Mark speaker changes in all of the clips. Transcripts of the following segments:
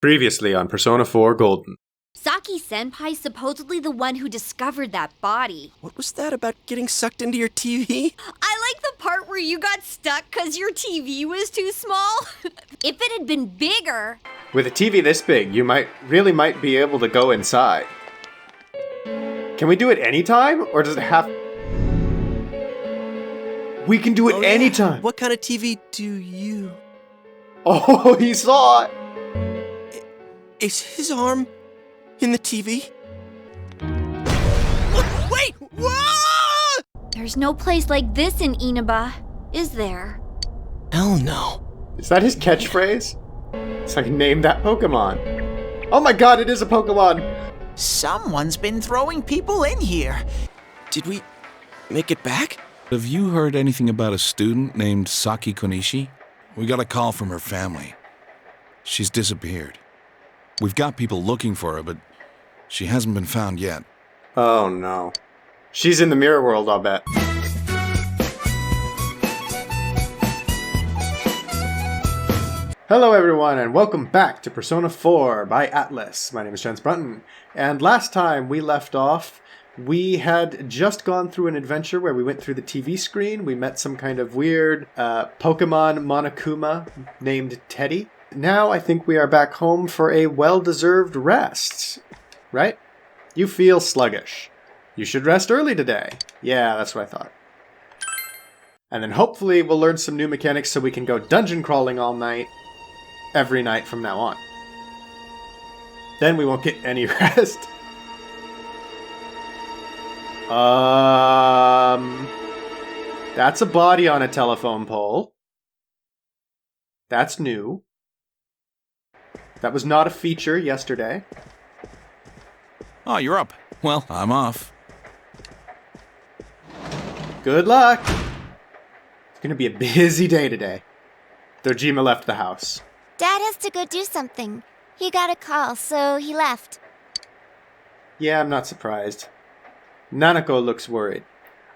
Speaker 1: Previously on Persona 4 Golden.
Speaker 2: Saki-senpai's supposedly the one who discovered that body.
Speaker 3: What was that about getting sucked into your TV?
Speaker 2: I like the part where you got stuck because your TV was too small. If it had been bigger...
Speaker 1: With a TV this big, you might be able to go inside. Can we do it anytime, or does it have... We can do it anytime!
Speaker 3: Yeah. What kind of TV do you...
Speaker 1: Oh, he saw it!
Speaker 3: Is his arm in the TV? Wait! Whoa!
Speaker 2: There's no place like this in Inaba, is there?
Speaker 3: Hell no.
Speaker 1: Is that his catchphrase? It's like, name that Pokemon. Oh my god, it is a Pokemon!
Speaker 4: Someone's been throwing people in here.
Speaker 3: Did we make it back?
Speaker 5: Have you heard anything about a student named Saki Konishi? We got a call from her family. She's disappeared. We've got people looking for her, but she hasn't been found yet.
Speaker 1: Oh no. She's in the mirror world, I'll bet. Hello everyone, and welcome back to Persona 4 by Atlus. My name is Jens Brunton, and last time we left off, we had just gone through an adventure where we went through the TV screen. We met some kind of weird Pokemon Monokuma named Teddy. Now I think we are back home for a well-deserved rest, right? You feel sluggish. You should rest early today. Yeah, that's what I thought. And then hopefully we'll learn some new mechanics so we can go dungeon crawling all night, every night from now on. Then we won't get any rest. That's a body on a telephone pole. That's new. That was not a feature yesterday.
Speaker 5: Oh, you're up. Well, I'm off.
Speaker 1: Good luck! It's gonna be a busy day today. Dojima left the house.
Speaker 6: Dad has to go do something. He got a call, so he left.
Speaker 1: Yeah, I'm not surprised. Nanako looks worried.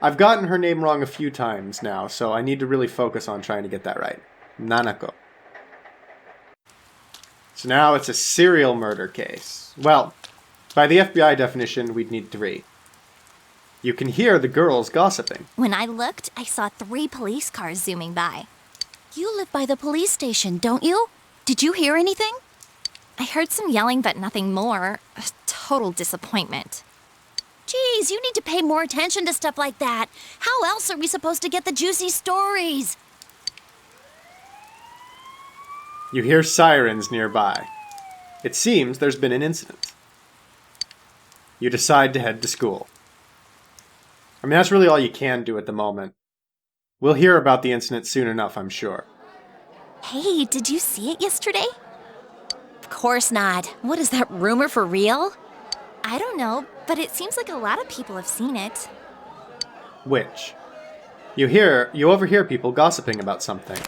Speaker 1: I've gotten her name wrong a few times now, so I need to really focus on trying to get that right. Nanako. So now it's a serial murder case. Well, by the FBI definition, we'd need 3. You can hear the girls gossiping.
Speaker 6: When I looked, I saw 3 police cars zooming by. You live by the police station, don't you? Did you hear anything? I heard some yelling, but nothing more. A total disappointment. Geez, you need to pay more attention to stuff like that. How else are we supposed to get the juicy stories?
Speaker 1: You hear sirens nearby. It seems there's been an incident. You decide to head to school. I mean, that's really all you can do at the moment. We'll hear about the incident soon enough, I'm sure.
Speaker 6: Hey, did you see it yesterday? Of course not. What is that, rumor for real? I don't know, but it seems like a lot of people have seen it.
Speaker 1: Which? You overhear people gossiping about something.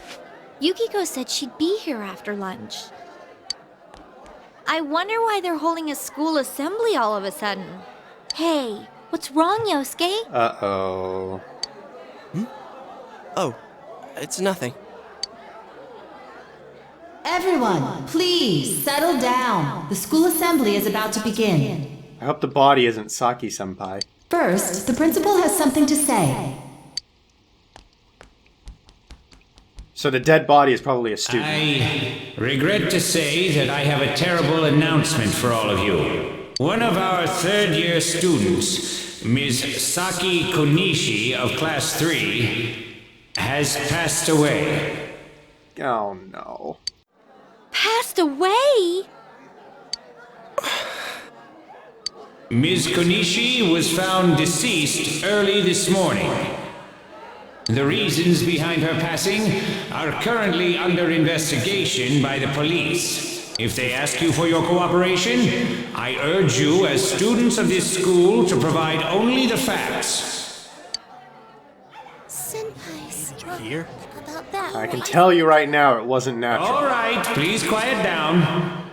Speaker 2: Yukiko said she'd be here after lunch. I wonder why they're holding a school assembly all of a sudden. Hey, what's wrong, Yosuke?
Speaker 1: Uh-oh.
Speaker 3: Oh, it's nothing.
Speaker 7: Everyone, please settle down. The school assembly is about to begin.
Speaker 1: I hope the body isn't Saki-senpai.
Speaker 7: First, the principal has something to say.
Speaker 1: So the dead body is probably a student.
Speaker 8: I regret to say that I have a terrible announcement for all of you. One of our third-year students, Ms. Saki Konishi of Class 3, has passed away.
Speaker 1: Oh no.
Speaker 2: Passed away?
Speaker 8: Ms. Konishi was found deceased early this morning. The reasons behind her passing are currently under investigation by the police. If they ask you for your cooperation, I urge you as students of this school to provide only the facts.
Speaker 6: Senpai's
Speaker 3: Here?
Speaker 6: about that.
Speaker 1: I can tell you right now it wasn't natural.
Speaker 8: All right, please quiet down.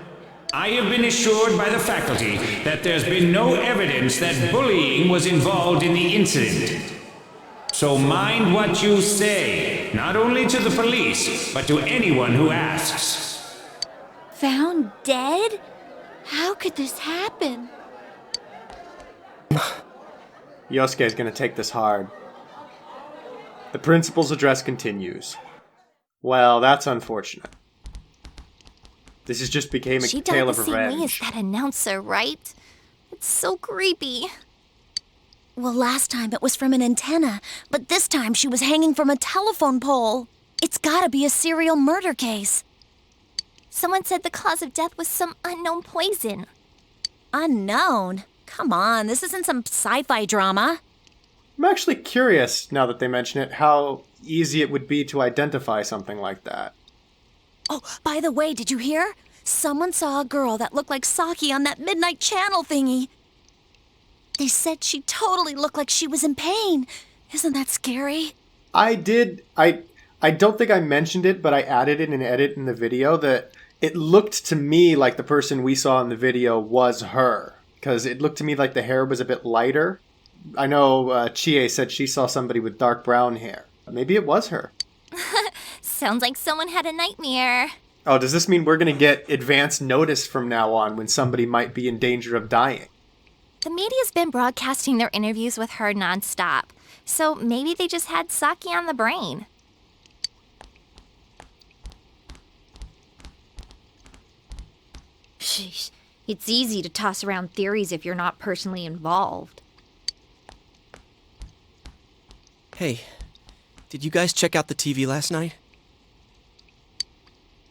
Speaker 8: I have been assured by the faculty that there's been no evidence that bullying was involved in the incident. So mind what you say, not only to the police, but to anyone who asks.
Speaker 2: Found dead? How could this happen?
Speaker 1: Yosuke is going to take this hard. The principal's address continues. Well, that's unfortunate. This has just became a
Speaker 6: She
Speaker 1: tale
Speaker 6: died
Speaker 1: of
Speaker 6: the same way as
Speaker 1: revenge.
Speaker 6: that announcer, right? It's so creepy.
Speaker 9: Well, last time it was from an antenna, but this time she was hanging from a telephone pole. It's gotta be a serial murder case.
Speaker 6: Someone said the cause of death was some unknown poison.
Speaker 9: Unknown? Come on, this isn't some sci-fi drama.
Speaker 1: I'm actually curious, now that they mention it, how easy it would be to identify something like that.
Speaker 9: Oh, by the way, did you hear? Someone saw a girl that looked like Saki on that midnight channel thingy. They said she totally looked like she was in pain. Isn't that scary?
Speaker 1: I don't think I mentioned it, but I added in an edit in the video that it looked to me like the person we saw in the video was her. Because it looked to me like the hair was a bit lighter. I know Chie said she saw somebody with dark brown hair. Maybe it was her.
Speaker 6: Sounds like someone had a nightmare.
Speaker 1: Oh, does this mean we're going to get advance notice from now on when somebody might be in danger of dying?
Speaker 6: The media's been broadcasting their interviews with her nonstop, so maybe they just had Saki on the brain.
Speaker 2: Sheesh. It's easy to toss around theories if you're not personally involved.
Speaker 3: Hey, did you guys check out the TV last night?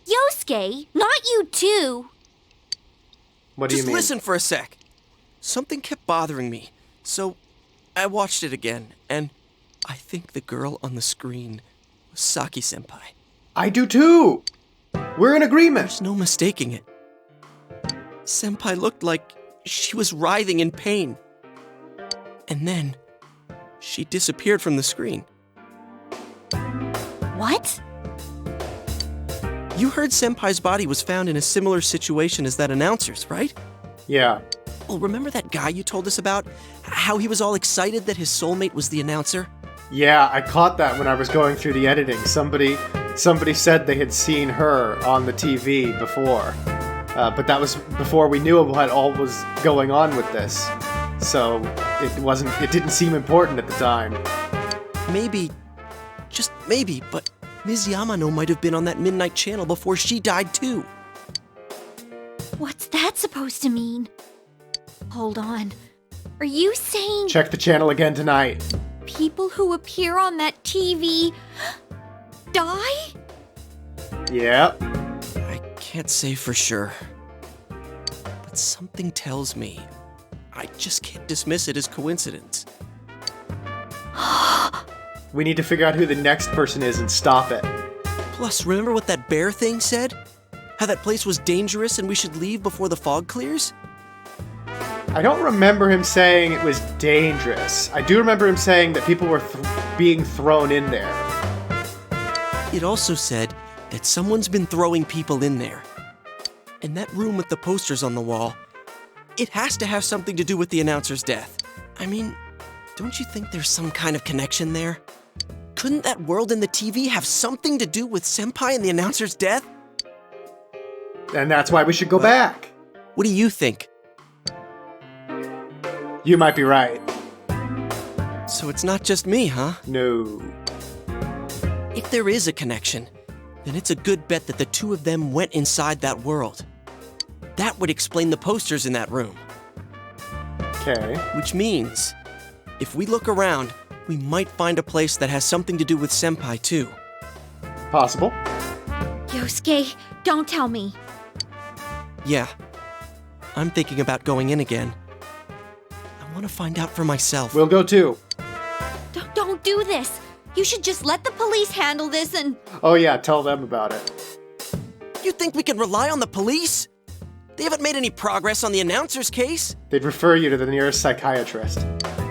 Speaker 2: Yosuke, not you too.
Speaker 1: What do you
Speaker 3: Just
Speaker 1: mean?
Speaker 3: listen for a sec. Something kept bothering me, so I watched it again, and I think the girl on the screen was Saki-senpai.
Speaker 1: I do too! We're in agreement!
Speaker 3: There's no mistaking it. Senpai looked like she was writhing in pain. And then, she disappeared from the screen.
Speaker 9: What?
Speaker 3: You heard Senpai's body was found in a similar situation as that announcer's, right?
Speaker 1: Yeah.
Speaker 3: Well, remember that guy you told us about? How he was all excited that his soulmate was the announcer?
Speaker 1: Yeah, I caught that when I was going through the editing. Somebody said they had seen her on the TV before. But that was before we knew what all was going on with this. So it didn't seem important at the time.
Speaker 3: Maybe, just maybe, but Ms. Yamano might have been on that midnight channel before she died too.
Speaker 2: What's that supposed to mean? Hold on. Are you saying
Speaker 1: Check the channel again tonight.
Speaker 2: people who appear on that TV die?
Speaker 1: Yep.
Speaker 3: I can't say for sure. But something tells me I just can't dismiss it as coincidence.
Speaker 1: We need to figure out who the next person is and stop it.
Speaker 3: Plus, remember what that bear thing said? How that place was dangerous and we should leave before the fog clears?
Speaker 1: I don't remember him saying it was dangerous. I do remember him saying that people were being thrown in there.
Speaker 3: It also said that someone's been throwing people in there. And that room with the posters on the wall, it has to have something to do with the announcer's death. I mean, don't you think there's some kind of connection there? Couldn't that world in the TV have something to do with Senpai and the announcer's death?
Speaker 1: And that's why we should go back.
Speaker 3: What do you think?
Speaker 1: You might be right.
Speaker 3: So it's not just me, huh?
Speaker 1: No.
Speaker 3: If there is a connection, then it's a good bet that the two of them went inside that world. That would explain the posters in that room.
Speaker 1: Okay.
Speaker 3: Which means, if we look around, we might find a place that has something to do with Senpai too.
Speaker 1: Possible.
Speaker 2: Yosuke, don't tell me.
Speaker 3: Yeah, I'm thinking about going in again. I want to find out for myself.
Speaker 1: We'll go too.
Speaker 2: Don't do this. You should just let the police handle this and...
Speaker 1: Oh yeah, tell them about it.
Speaker 3: You think we can rely on the police? They haven't made any progress on the announcer's case.
Speaker 1: They'd refer you to the nearest psychiatrist.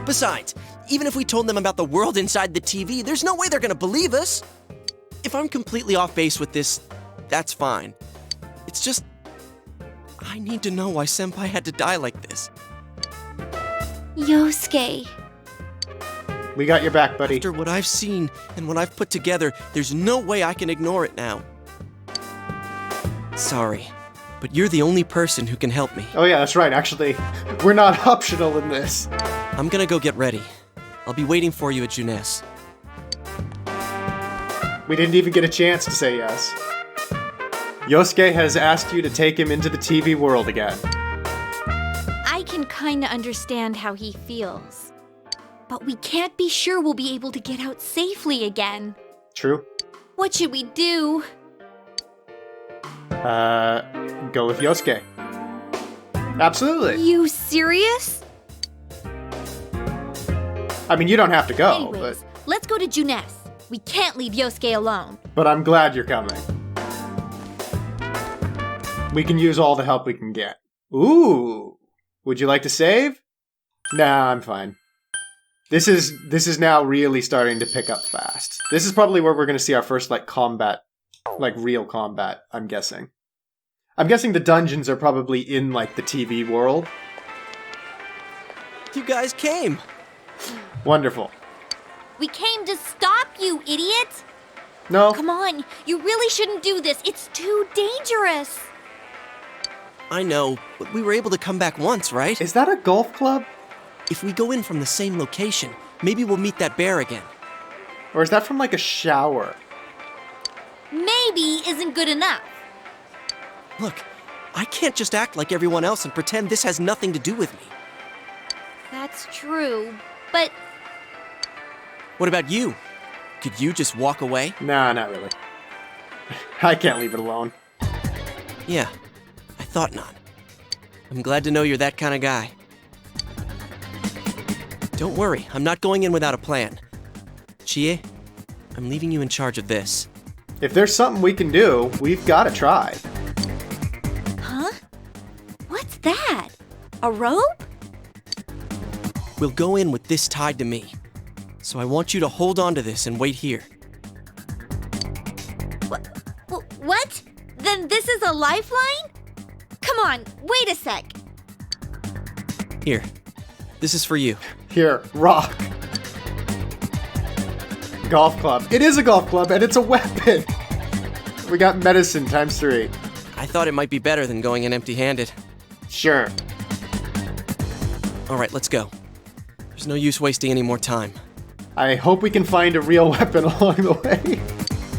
Speaker 3: Besides, even if we told them about the world inside the TV, there's no way they're gonna believe us. If I'm completely off base with this, that's fine. It's just, I need to know why Senpai had to die like this.
Speaker 2: Yosuke.
Speaker 1: We got your back, buddy.
Speaker 3: After what I've seen and what I've put together, there's no way I can ignore it now. Sorry, but you're the only person who can help me.
Speaker 1: Oh yeah, that's right. Actually, we're not optional in this.
Speaker 3: I'm gonna go get ready. I'll be waiting for you at Juness.
Speaker 1: We didn't even get a chance to say yes. Yosuke has asked you to take him into the TV world again.
Speaker 2: I can kinda understand how he feels. But we can't be sure we'll be able to get out safely again.
Speaker 1: True.
Speaker 2: What should we do?
Speaker 1: Go with Yosuke. Absolutely.
Speaker 2: You serious?
Speaker 1: I mean, you don't have to go,
Speaker 2: Anyways, let's go to Juness. We can't leave Yosuke alone.
Speaker 1: but I'm glad you're coming. We can use all the help we can get. Ooh. Would you like to save? Nah, I'm fine. This is now really starting to pick up fast. This is probably where we're going to see our first, like, combat, like, real combat, I'm guessing. I'm guessing the dungeons are probably in, like, the TV world.
Speaker 3: You guys came!
Speaker 1: Wonderful.
Speaker 2: We came to stop you, idiot!
Speaker 1: No?
Speaker 2: Come on, you really shouldn't do this. It's too dangerous.
Speaker 3: I know, but we were able to come back once, right?
Speaker 1: Is that a golf club?
Speaker 3: If we go in from the same location, maybe we'll meet that bear again.
Speaker 1: Or is that from, like, a shower?
Speaker 2: Maybe isn't good enough.
Speaker 3: Look, I can't just act like everyone else and pretend this has nothing to do with me.
Speaker 2: That's true, but
Speaker 3: What about you? Could you just walk away?
Speaker 1: Nah, not really. I can't leave it alone.
Speaker 3: Yeah, I thought not. I'm glad to know you're that kind of guy. Don't worry, I'm not going in without a plan. Chie, I'm leaving you in charge of this.
Speaker 1: If there's something we can do, we've got to try.
Speaker 2: huh? What's that? A rope?
Speaker 3: We'll go in with this tied to me. So I want you to hold on to this and wait here.
Speaker 2: What? Then this is a lifeline? Come on, wait a sec.
Speaker 3: Here, this is for you.
Speaker 1: Here, rock. Golf club. It is a golf club, and it's a weapon. We got medicine times 3.
Speaker 3: I thought it might be better than going in empty-handed.
Speaker 1: Sure.
Speaker 3: All right, let's go. There's no use wasting any more time.
Speaker 1: I hope we can find a real weapon along the way.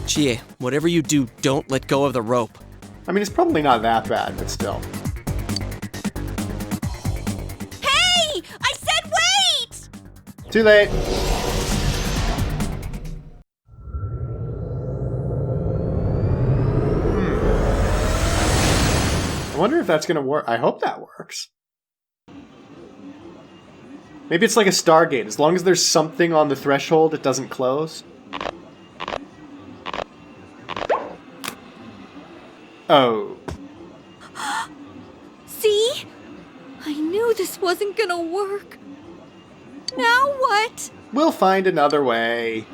Speaker 3: Chie, whatever you do, don't let go of the rope.
Speaker 1: I mean, it's probably not that bad, but still.
Speaker 2: Hey! I said wait!
Speaker 1: Too late. I wonder if that's gonna work. I hope that works. Maybe it's like a Stargate. As long as there's something on the threshold, it doesn't close. Oh.
Speaker 2: See? I knew this wasn't gonna work. Now what?
Speaker 1: We'll find another way.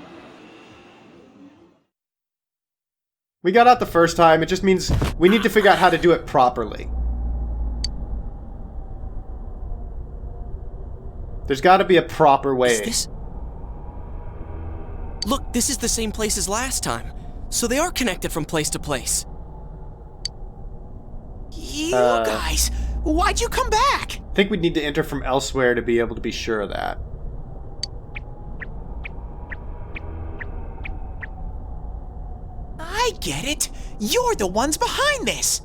Speaker 1: We got out the first time. It just means we need to figure out how to do it properly. There's got to be a proper way.
Speaker 3: Is this... Look, this is the same place as last time. So they are connected from place to place.
Speaker 4: You guys, why'd you come back?
Speaker 1: I think we'd need to enter from elsewhere to be able to be sure of that.
Speaker 4: I get it. You're the ones behind this.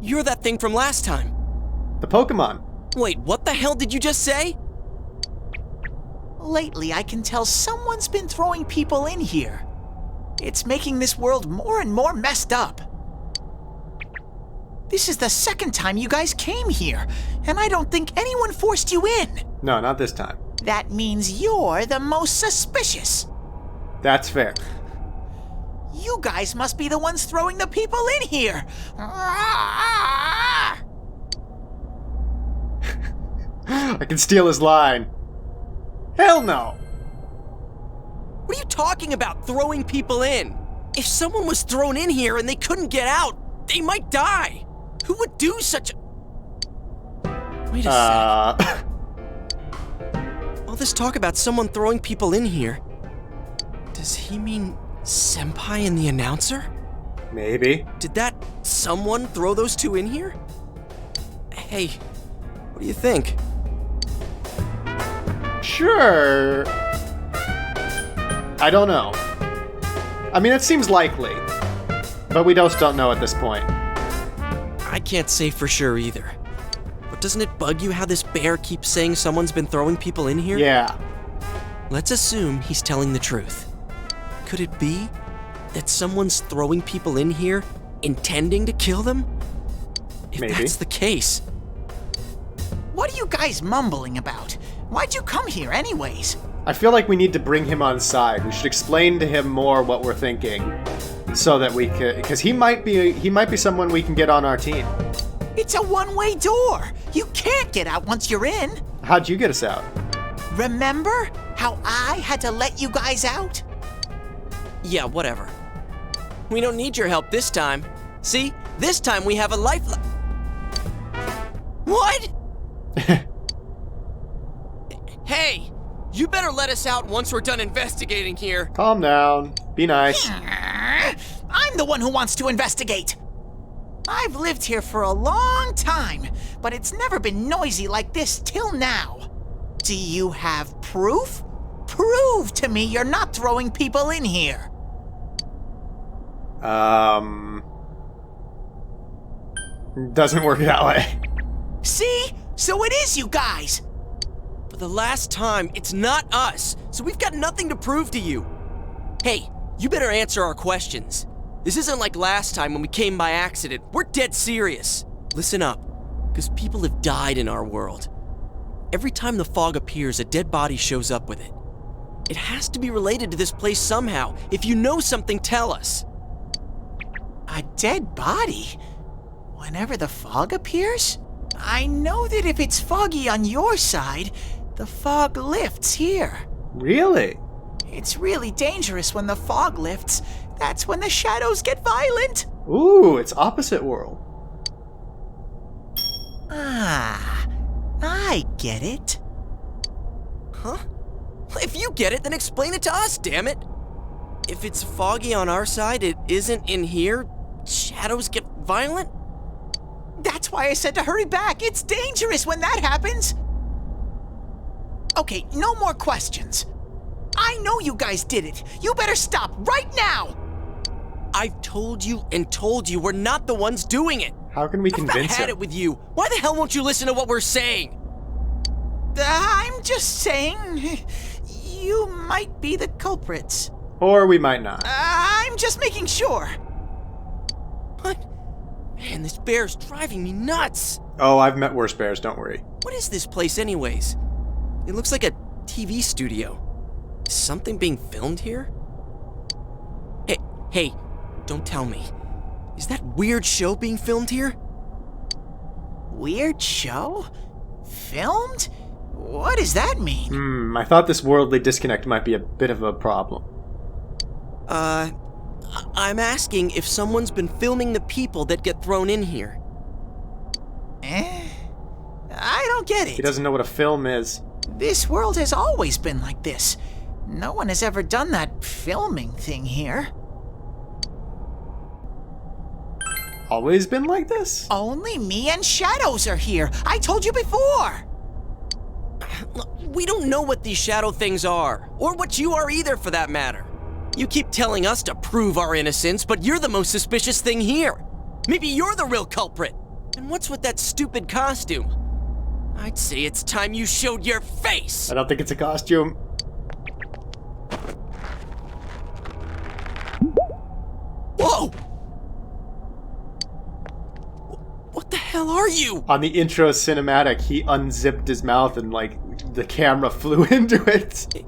Speaker 3: You're that thing from last time.
Speaker 1: The Pokemon.
Speaker 3: Wait, what the hell did you just say?
Speaker 4: Lately, I can tell someone's been throwing people in here. It's making this world more and more messed up. This is the second time you guys came here, and I don't think anyone forced you in.
Speaker 1: No, not this time.
Speaker 4: That means you're the most suspicious.
Speaker 1: That's fair.
Speaker 4: You guys must be the ones throwing the people in here.
Speaker 1: I can steal his line. Hell no.
Speaker 3: What are you talking about, throwing people in? If someone was thrown in here and they couldn't get out, they might die. Who would do such a... Wait a sec. All this talk about someone throwing people in here. Does he mean Senpai and the announcer?
Speaker 1: Maybe.
Speaker 3: Did that someone throw those two in here? Hey, what do you think?
Speaker 1: Sure. I don't know. I mean, it seems likely, but we just don't know at this point.
Speaker 3: I can't say for sure either. But doesn't it bug you how this bear keeps saying someone's been throwing people in here?
Speaker 1: Yeah.
Speaker 3: Let's assume he's telling the truth. Could it be that someone's throwing people in here intending to kill them? If
Speaker 1: Maybe.
Speaker 3: that's the case.
Speaker 4: What are you guys mumbling about? Why'd you come here anyways?
Speaker 1: I feel like we need to bring him on side. We should explain to him more what we're thinking, so that we could, because he might be someone we can get on our team.
Speaker 4: It's a one-way door. You can't get out once you're in.
Speaker 1: How'd you get us out?
Speaker 4: Remember how I had to let you guys out?
Speaker 3: Yeah, whatever. We don't need your help this time. See? This time we have a lifeline. What? Hey, you better let us out once we're done investigating here.
Speaker 1: Calm down. Be nice.
Speaker 4: I'm the one who wants to investigate. I've lived here for a long time, but it's never been noisy like this till now. Do you have proof? Prove to me you're not throwing people in here.
Speaker 1: Doesn't work that way.
Speaker 4: See? So it is you guys.
Speaker 3: For the last time, it's not us, so we've got nothing to prove to you. Hey, you better answer our questions. This isn't like last time when we came by accident. We're dead serious. Listen up, because people have died in our world. Every time the fog appears, a dead body shows up with it. It has to be related to this place somehow. If you know something, tell us.
Speaker 4: A dead body? Whenever the fog appears? I know that if it's foggy on your side, the fog lifts here.
Speaker 1: Really?
Speaker 4: It's really dangerous when the fog lifts. That's when the shadows get violent.
Speaker 1: Ooh, it's opposite world.
Speaker 4: Ah, I get it.
Speaker 3: Huh? If you get it, then explain it to us, damn it. If it's foggy on our side, it isn't in here. Shadows get violent?
Speaker 4: That's why I said to hurry back. It's dangerous when that happens. Okay, no more questions. I know you guys did it. You better stop right now.
Speaker 3: I've told you and told you we're not the ones doing it.
Speaker 1: How can we
Speaker 3: I've
Speaker 1: convince
Speaker 3: about had
Speaker 1: him?
Speaker 3: it with you. Why the hell won't you listen to what we're saying?
Speaker 4: I'm just saying, you might be the culprits.
Speaker 1: Or we might not.
Speaker 4: I'm just making sure.
Speaker 3: What? Man, this bear's driving me nuts.
Speaker 1: Oh, I've met worse bears, don't worry.
Speaker 3: What is this place anyways? It looks like a TV studio. Is something being filmed here? Hey, don't tell me. Is that weird show being filmed here?
Speaker 4: Weird show? Filmed? What does that mean?
Speaker 1: I thought this worldly disconnect might be a bit of a problem.
Speaker 3: I'm asking if someone's been filming the people that get thrown in here.
Speaker 4: I don't get it.
Speaker 1: He doesn't know what a film is.
Speaker 4: This world has always been like this. No one has ever done that filming thing here.
Speaker 1: Always been like this?
Speaker 4: Only me and Shadows are here. I told you before.
Speaker 3: We don't know what these shadow things are, or what you are either for that matter. You keep telling us to prove our innocence, but you're the most suspicious thing here. Maybe you're the real culprit. And what's with that stupid costume? I'd say it's time you showed your face.
Speaker 1: I don't think it's a costume.
Speaker 3: Whoa! What the hell are you?
Speaker 1: On the intro cinematic, he unzipped his mouth and, like, the camera flew into it.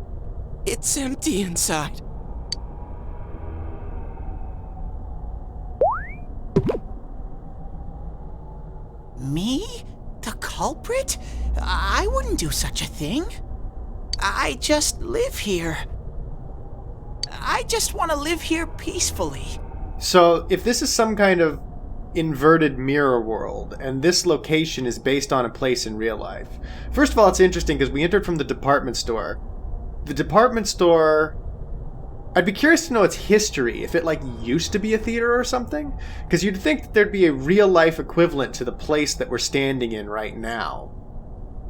Speaker 3: It's empty inside.
Speaker 4: Me? The culprit? I wouldn't do such a thing. I just live here. I just want to live here peacefully.
Speaker 1: So, if this is some kind of inverted mirror world, and this location is based on a place in real life. First of all, it's interesting because we entered from the department store. The department store... I'd be curious to know its history, if it, like, used to be a theater or something. Because you'd think that there'd be a real-life equivalent to the place that we're standing in right now.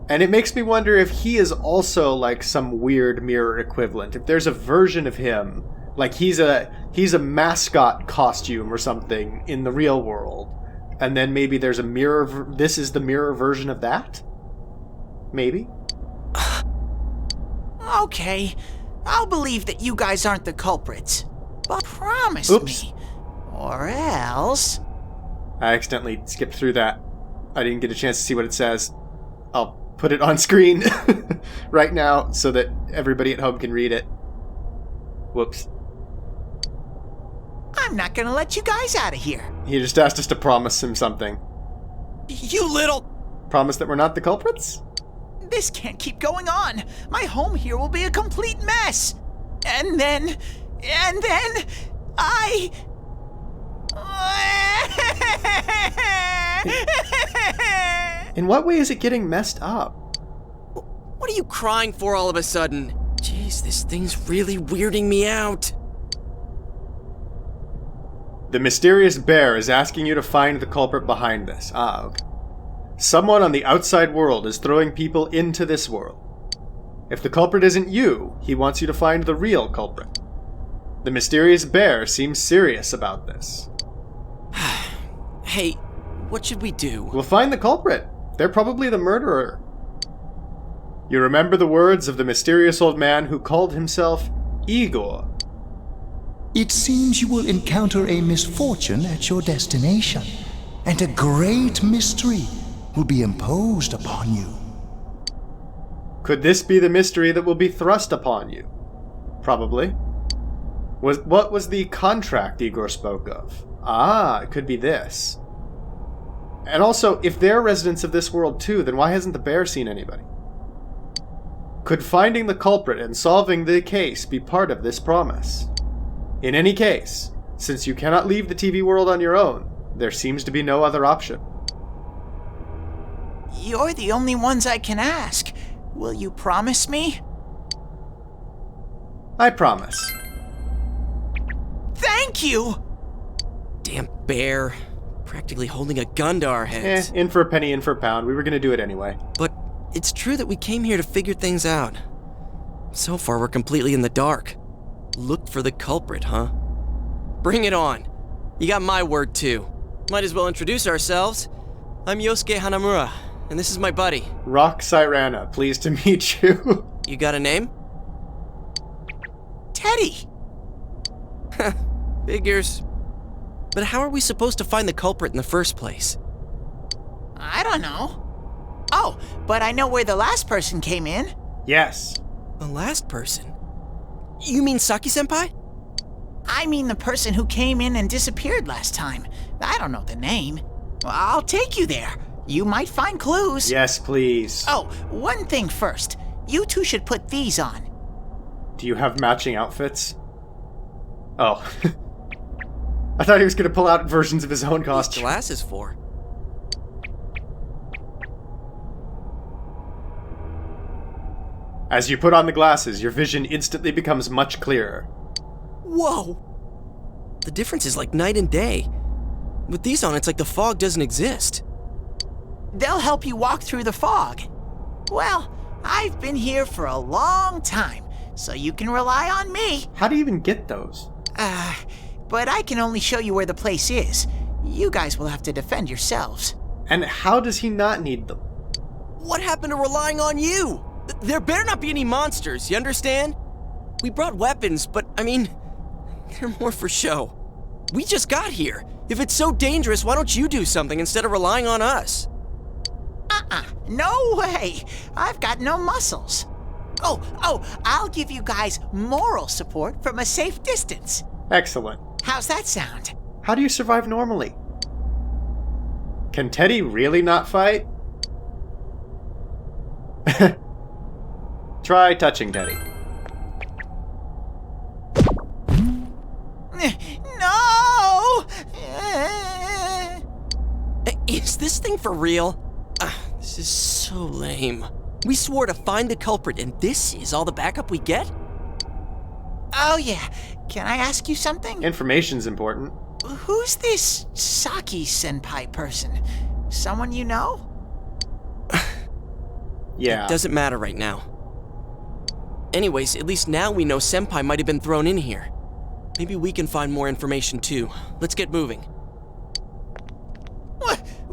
Speaker 1: And it makes me wonder if he is also, like, some weird mirror equivalent. If there's a version of him, like he's a mascot costume or something in the real world. And then maybe there's a mirror, this is the mirror version of that? Maybe?
Speaker 4: Okay, I'll believe that you guys aren't the culprits. But promise me, or else...
Speaker 1: I accidentally skipped through that. I didn't get a chance to see what it says. I'll put it on screen right now so that everybody at home can read it. Whoops.
Speaker 4: I'm not gonna let you guys out of here.
Speaker 1: He just asked us to promise him something.
Speaker 3: You little...
Speaker 1: Promise that we're not the culprits?
Speaker 4: This can't keep going on. My home here will be a complete mess. And then I...
Speaker 1: In what way is it getting messed up?
Speaker 3: What are you crying for all of a sudden? Jeez, this thing's really weirding me out.
Speaker 1: The mysterious bear is asking you to find the culprit behind this. Ah, okay. Someone on the outside world is throwing people into this world. If the culprit isn't you, he wants you to find the real culprit. The mysterious bear seems serious about this.
Speaker 3: Hey, what should we do?
Speaker 1: We'll find the culprit. They're probably the murderer. You remember the words of the mysterious old man who called himself Igor.
Speaker 10: It seems you will encounter a misfortune at your destination, and a great mystery will be imposed upon you.
Speaker 1: Could this be the mystery that will be thrust upon you? Probably. What was the contract Igor spoke of? Ah, it could be this. And also, if they're residents of this world too, then why hasn't the bear seen anybody? Could finding the culprit and solving the case be part of this promise? In any case, since you cannot leave the TV world on your own, there seems to be no other option.
Speaker 4: You're the only ones I can ask. Will you promise me?
Speaker 1: I promise.
Speaker 4: Thank you!
Speaker 3: Damn bear. Practically holding a gun to our heads.
Speaker 1: In for a penny, in for a pound. We were gonna do it anyway.
Speaker 3: But it's true that we came here to figure things out. So far, we're completely in the dark. Look for the culprit, huh? Bring it on. You got my word, too. Might as well introduce ourselves. I'm Yosuke Hanamura, and this is my buddy.
Speaker 1: Rock Sirana, pleased to meet you.
Speaker 3: You got a name?
Speaker 4: Teddy!
Speaker 3: Figures. But how are we supposed to find the culprit in the first place?
Speaker 4: I don't know. Oh, but I know where the last person came in.
Speaker 1: Yes.
Speaker 3: The last person? You mean Saki-senpai?
Speaker 4: I mean the person who came in and disappeared last time. I don't know the name. Well, I'll take you there. You might find clues.
Speaker 1: Yes, please.
Speaker 4: Oh, one thing first. You two should put these on.
Speaker 1: Do you have matching outfits? Oh. I thought he was going to pull out versions of his own costume.
Speaker 3: What's glasses for?
Speaker 1: As you put on the glasses, your vision instantly becomes much clearer.
Speaker 3: Whoa! The difference is like night and day. With these on, it's like the fog doesn't exist.
Speaker 4: They'll help you walk through the fog. Well, I've been here for a long time, so you can rely on me.
Speaker 1: How do you even get those?
Speaker 4: But I can only show you where the place is. You guys will have to defend yourselves.
Speaker 1: And how does he not need them?
Speaker 3: What happened to relying on you? There better not be any monsters, you understand? We brought weapons, but, I mean, they're more for show. We just got here. If it's so dangerous, why don't you do something instead of relying on us?
Speaker 4: No way! I've got no muscles. Oh, I'll give you guys moral support from a safe distance.
Speaker 1: Excellent.
Speaker 4: How's that sound?
Speaker 1: How do you survive normally? Can Teddy really not fight? Try touching Teddy.
Speaker 4: No!
Speaker 3: Is this thing for real? This is so lame. We swore to find the culprit, and this is all the backup we get?
Speaker 4: Oh yeah, can I ask you something?
Speaker 1: Information's important.
Speaker 4: Who's this Saki senpai person? Someone you know?
Speaker 1: Yeah.
Speaker 3: It doesn't matter right now. Anyways, at least now we know Senpai might have been thrown in here. Maybe we can find more information too. Let's get moving.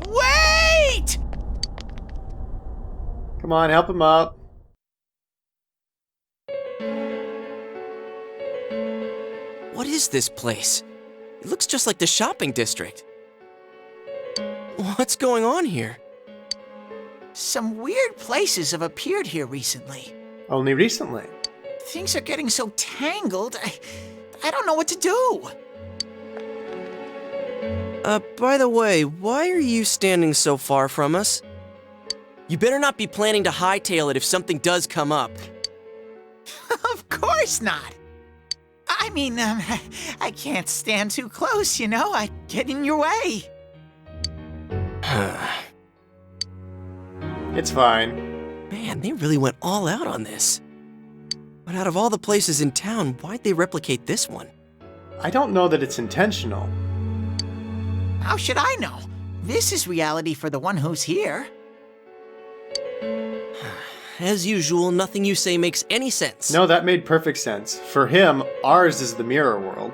Speaker 4: Wait!
Speaker 1: Come on, help him up.
Speaker 3: What is this place? It looks just like the shopping district. What's going on here?
Speaker 4: Some weird places have appeared here recently.
Speaker 1: Only recently.
Speaker 4: Things are getting so tangled, I don't know what to do.
Speaker 3: By the way, why are you standing so far from us? You better not be planning to hightail it if something does come up.
Speaker 4: Of course not. I mean, I can't stand too close, you know? I get in your way.
Speaker 1: It's fine.
Speaker 3: Man, they really went all out on this. But out of all the places in town, why'd they replicate this one?
Speaker 1: I don't know that it's intentional.
Speaker 4: How should I know? This is reality for the one who's here.
Speaker 3: As usual, nothing you say makes any sense.
Speaker 1: No, that made perfect sense. For him, ours is the mirror world.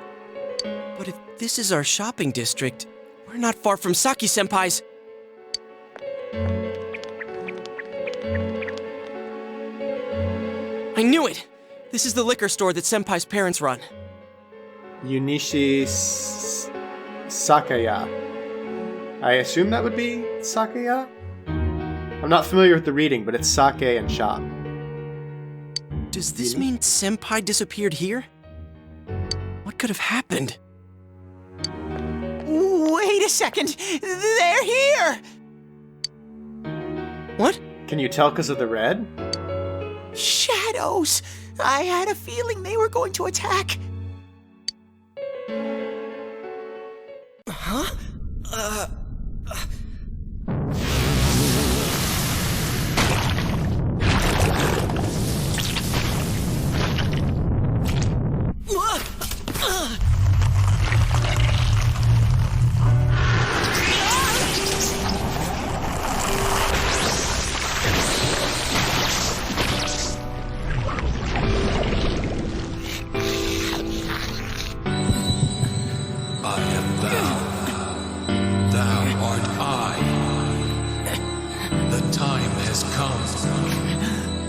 Speaker 3: But if this is our shopping district, we're not far from Saki-senpai's. I knew it! This is the liquor store that Senpai's parents run.
Speaker 1: Unishi Sakaya. I assume that would be Sakaya? I'm not familiar with the reading, but it's sake and shop.
Speaker 3: Does this mean Senpai disappeared here? What could have happened?
Speaker 4: Wait a second! They're here!
Speaker 3: What?
Speaker 1: Can you tell because of the red?
Speaker 4: Shadows! I had a feeling they were going to attack.
Speaker 3: Huh?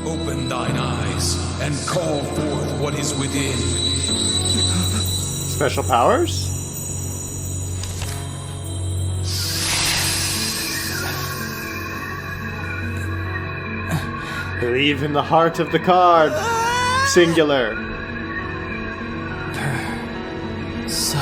Speaker 11: Open thine eyes and call forth what is within.
Speaker 1: Special powers? Believe in the heart of the card. Singular.
Speaker 3: So...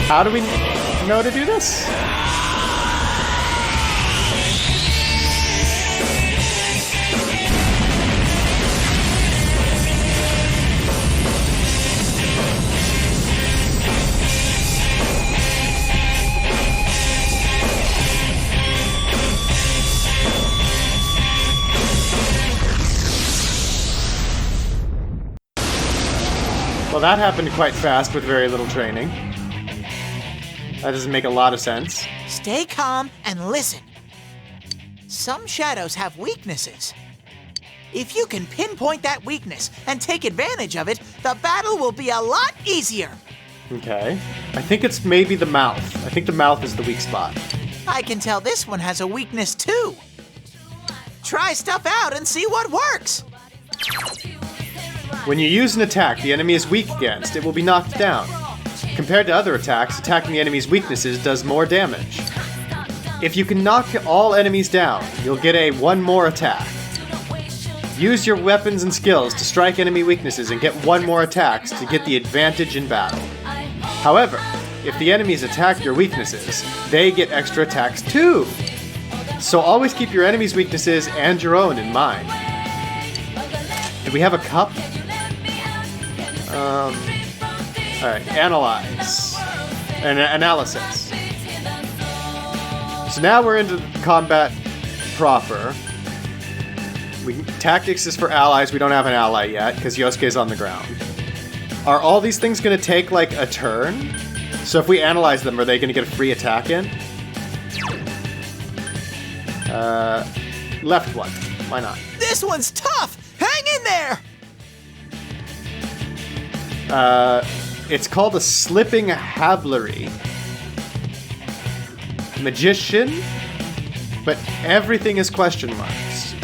Speaker 1: How do we know to do this? Well, that happened quite fast with very little training. That doesn't make a lot of sense.
Speaker 4: Stay calm and listen. Some shadows have weaknesses. If you can pinpoint that weakness and take advantage of it, the battle will be a lot easier.
Speaker 1: Okay. I think it's maybe the mouth. I think the mouth is the weak spot.
Speaker 4: I can tell this one has a weakness too. Try stuff out and see what works.
Speaker 1: When you use an attack the enemy is weak against, it will be knocked down. Compared to other attacks, attacking the enemy's weaknesses does more damage. If you can knock all enemies down, you'll get a one more attack. Use your weapons and skills to strike enemy weaknesses and get one more attacks to get the advantage in battle. However, if the enemies attack your weaknesses, they get extra attacks too. So always keep your enemy's weaknesses and your own in mind. Do we have a cup? Alright, analyze. Analysis. So now we're into combat proper. Tactics is for allies. We don't have an ally yet, because Yosuke's on the ground. Are all these things going to take, like, a turn? So if we analyze them, are they going to get a free attack in? Left one. Why not?
Speaker 4: This one's tough! Hang in there!
Speaker 1: It's called a slipping hablery. Magician, but everything is question marks.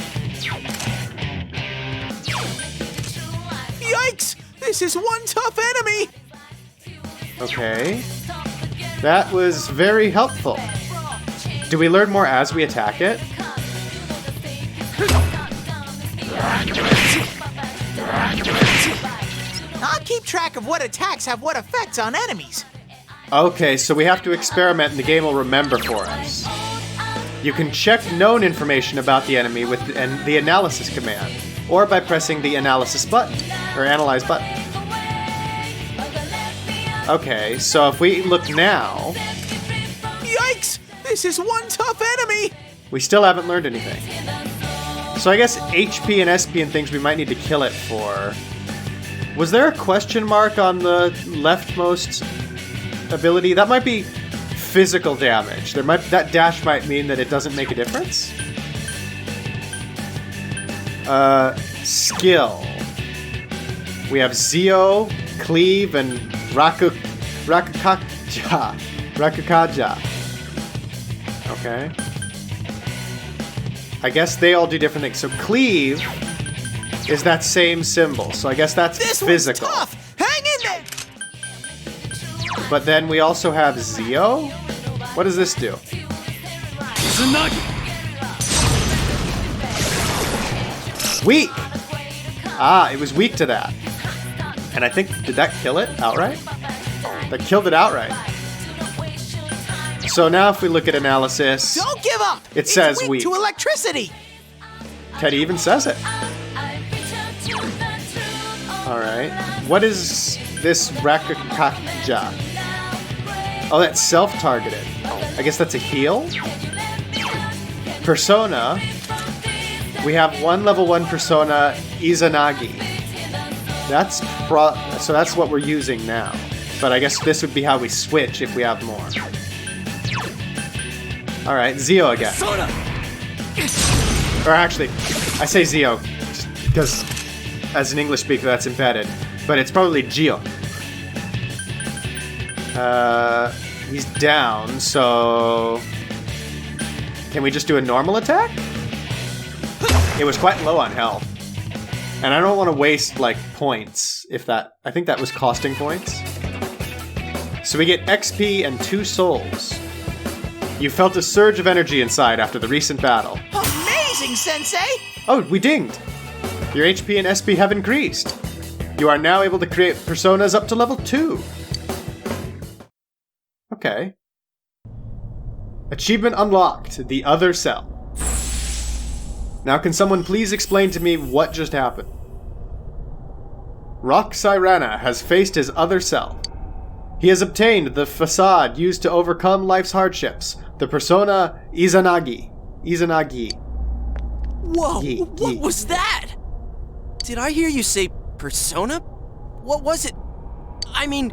Speaker 4: Yikes! This is one tough enemy!
Speaker 1: Okay. That was very helpful. Do we learn more as we attack it?
Speaker 4: I'll keep track of what attacks have what effects on enemies.
Speaker 1: Okay, so we have to experiment and the game will remember for us. You can check known information about the enemy with the analysis command, or by pressing the analysis button, or analyze button. Okay, so if we look now...
Speaker 4: Yikes! This is one tough enemy!
Speaker 1: We still haven't learned anything. So I guess HP and SP and things we might need to kill it for. Was there a question mark on the leftmost ability? That might be physical damage. That dash might mean that it doesn't make a difference. Skill. We have Zio, Cleave, and Rakukaja. Okay. I guess they all do different things. So Cleave is that same symbol. So I guess that's physical.
Speaker 4: This one's tough! Hang in there!
Speaker 1: But then we also have Zio. What does this do? Weak! Ah, it was weak to that. And I think, did that kill it outright? That killed it outright. So now if we look at analysis...
Speaker 4: Don't give up!
Speaker 1: It says
Speaker 4: weak
Speaker 1: weak.
Speaker 4: to electricity!
Speaker 1: Teddy even says it. Alright. What is this Rakukaja? Oh, that's self-targeted. I guess that's a heal? Persona. We have one level 1 persona, Izanagi. So that's what we're using now. But I guess this would be how we switch if we have more. Alright, Zio again. Or actually, I say Zio because as an English speaker that's embedded. But it's probably Gio. He's down, so... Can we just do a normal attack? It was quite low on health. And I don't want to waste, like, points, if that... I think that was costing points. So we get XP and 2 souls. You felt a surge of energy inside after the recent battle.
Speaker 4: Amazing, Sensei!
Speaker 1: Oh, we dinged! Your HP and SP have increased. You are now able to create personas up to level 2. Okay. Achievement unlocked, the other self. Now can someone please explain to me what just happened? Rock Sirana has faced his other self. He has obtained the facade used to overcome life's hardships, the persona Izanagi.
Speaker 3: Whoa, what was that? Did I hear you say persona? What was it? I mean,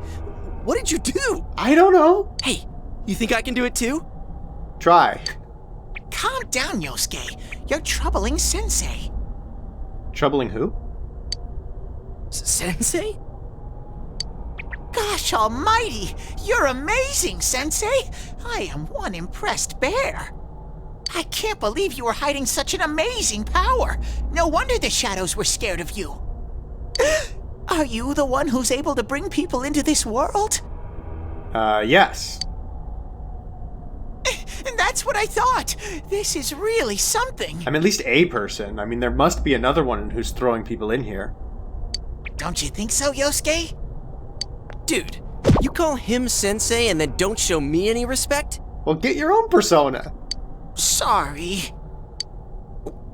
Speaker 3: what did you do?
Speaker 1: I don't know.
Speaker 3: Hey, you think I can do it too?
Speaker 1: Try.
Speaker 4: Calm down, Yosuke. You're troubling Sensei.
Speaker 1: Troubling who?
Speaker 3: Sensei?
Speaker 4: Gosh almighty! You're amazing, Sensei! I am one impressed bear. I can't believe you were hiding such an amazing power. No wonder the shadows were scared of you. Are you the one who's able to bring people into this world?
Speaker 1: Yes.
Speaker 4: That's what I thought. This is really something.
Speaker 1: I'm at least a person. I mean, there must be another one who's throwing people in here.
Speaker 4: Don't you think so, Yosuke?
Speaker 3: Dude, you call him Sensei and then don't show me any respect?
Speaker 1: Well, get your own persona.
Speaker 4: Sorry.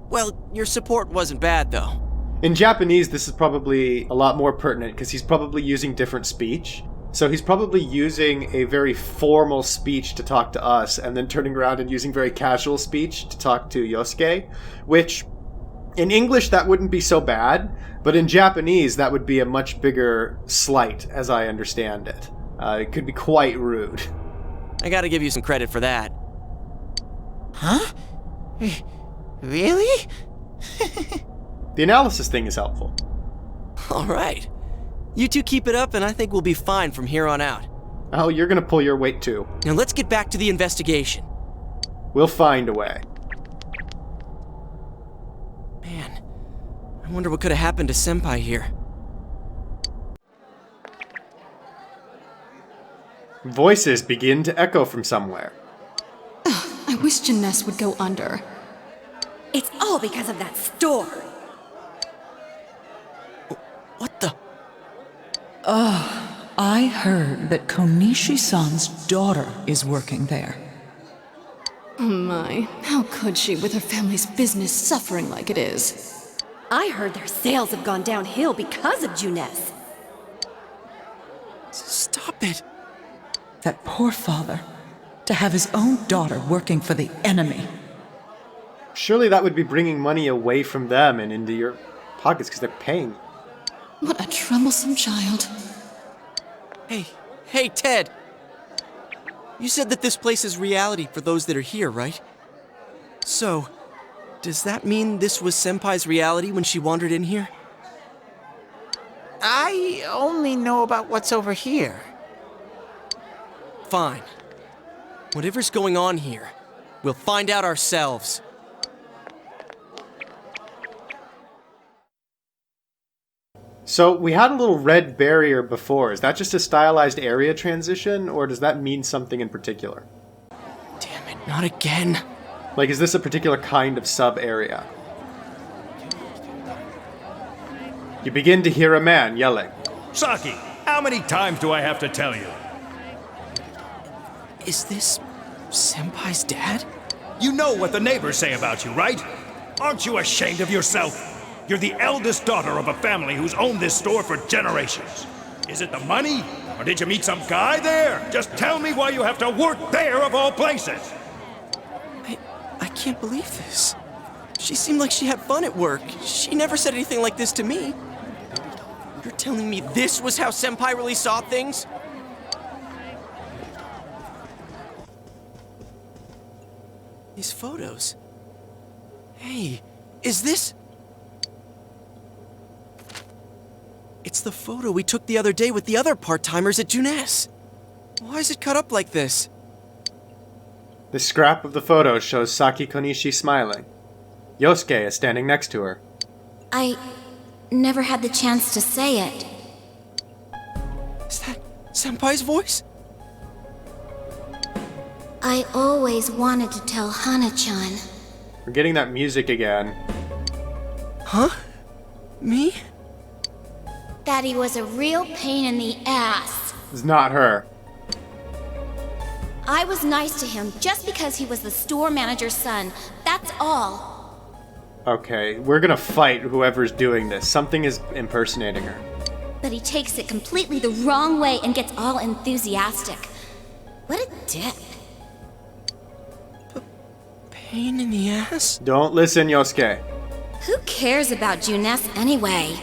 Speaker 3: Well, your support wasn't bad, though.
Speaker 1: In Japanese, this is probably a lot more pertinent because he's probably using different speech. So he's probably using a very formal speech to talk to us, and then turning around and using very casual speech to talk to Yosuke, which in English that wouldn't be so bad, but in Japanese that would be a much bigger slight, as I understand it. It could be quite rude.
Speaker 3: I gotta give you some credit for that.
Speaker 4: Huh? Really?
Speaker 1: The analysis thing is helpful.
Speaker 3: All right. You two keep it up, and I think we'll be fine from here on out.
Speaker 1: Oh, you're gonna pull your weight too.
Speaker 3: Now let's get back to the investigation.
Speaker 1: We'll find a way.
Speaker 3: Man, I wonder what could have happened to Senpai here.
Speaker 1: Voices begin to echo from somewhere.
Speaker 12: I wish Jeunesse would go under.
Speaker 9: It's all because of that store.
Speaker 3: What the?
Speaker 13: I heard that Konishi-san's daughter is working there.
Speaker 12: Oh my, how could she with her family's business suffering like it is?
Speaker 9: I heard their sales have gone downhill because of Jeunesse.
Speaker 3: Stop it.
Speaker 13: That poor father, to have his own daughter working for the enemy.
Speaker 1: Surely that would be bringing money away from them and into your pockets because they're paying.
Speaker 12: What a troublesome child.
Speaker 3: Hey, Ted. You said that this place is reality for those that are here, right? So, does that mean this was Senpai's reality when she wandered in here?
Speaker 4: I only know about what's over here.
Speaker 3: Fine. Whatever's going on here, we'll find out ourselves.
Speaker 1: So we had a little red barrier before. Is that just a stylized area transition, or does that mean something in particular?
Speaker 3: Damn it, not again.
Speaker 1: Like, is this a particular kind of sub-area? You begin to hear a man yelling.
Speaker 14: Saki, how many times do I have to tell you?
Speaker 3: Is this Senpai's dad?
Speaker 14: You know what the neighbors say about you, right? Aren't you ashamed of yourself? You're the eldest daughter of a family who's owned this store for generations. Is it the money? Or did you meet some guy there? Just tell me why you have to work there of all places.
Speaker 3: I can't believe this. She seemed like she had fun at work. She never said anything like this to me. You're telling me this was how Senpai really saw things? These photos. Hey, is this... It's the photo we took the other day with the other part-timers at Jeunesse. Why is it cut up like this?
Speaker 1: The scrap of the photo shows Saki Konishi smiling. Yosuke is standing next to her.
Speaker 2: I never had the chance to say it.
Speaker 3: Is that Senpai's voice?
Speaker 2: I always wanted to tell Hana-chan.
Speaker 1: We're getting that music again.
Speaker 3: Huh? Me?
Speaker 2: That he was a real pain in the ass.
Speaker 1: It's not her.
Speaker 2: I was nice to him just because he was the store manager's son. That's all.
Speaker 1: Okay, we're gonna fight whoever's doing this. Something is impersonating her.
Speaker 2: But he takes it completely the wrong way and gets all enthusiastic. What a dick.
Speaker 3: Pain in the ass?
Speaker 1: Don't listen, Yosuke.
Speaker 2: Who cares about Jeunesse anyway?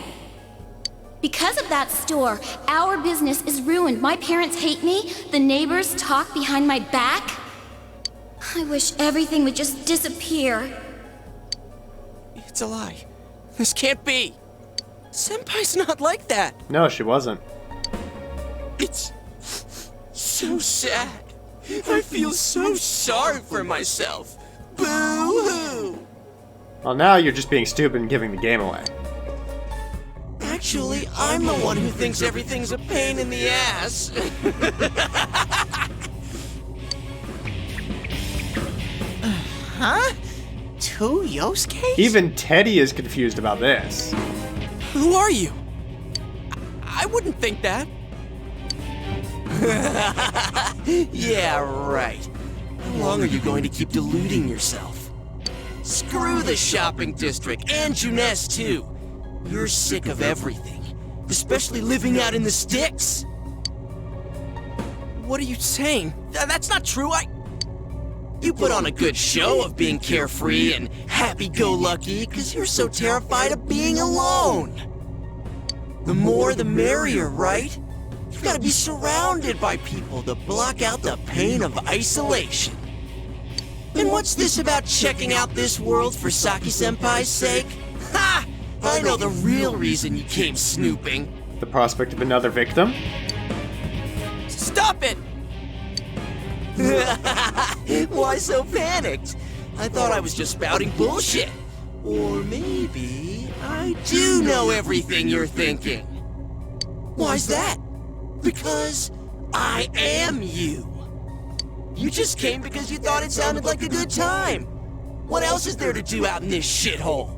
Speaker 2: Because of that store, our business is ruined. My parents hate me. The neighbors talk behind my back. I wish everything would just disappear.
Speaker 3: It's a lie. This can't be. Senpai's not like that.
Speaker 1: No, she wasn't.
Speaker 3: It's so sad. I feel so sorry for myself. Boo-hoo!
Speaker 1: Well, now you're just being stupid and giving the game away.
Speaker 3: Actually, I'm the one who thinks everything's a pain in the ass.
Speaker 4: Huh? Two Yosuke's?
Speaker 1: Even Teddy is confused about this.
Speaker 3: Who are you? I wouldn't think that. Yeah, right. How long are you going to keep deluding yourself? Screw the shopping district and Jeunesse too. You're sick of everything, especially living out in the sticks. What are you saying? That's not true. You put on a good show of being carefree and happy-go-lucky because you're so terrified of being alone. The more the merrier, right? You've got to be surrounded by people to block out the pain of isolation. And what's this about checking out this world for Saki-senpai's sake? Ha! I know the real reason you came snooping.
Speaker 1: The prospect of another victim?
Speaker 3: Stop it! Why so panicked? I thought I was just spouting bullshit. Or maybe I do know everything you're thinking. Why's that? Because I am you. You just came because you thought it sounded like a good time. What else is there to do out in this shithole?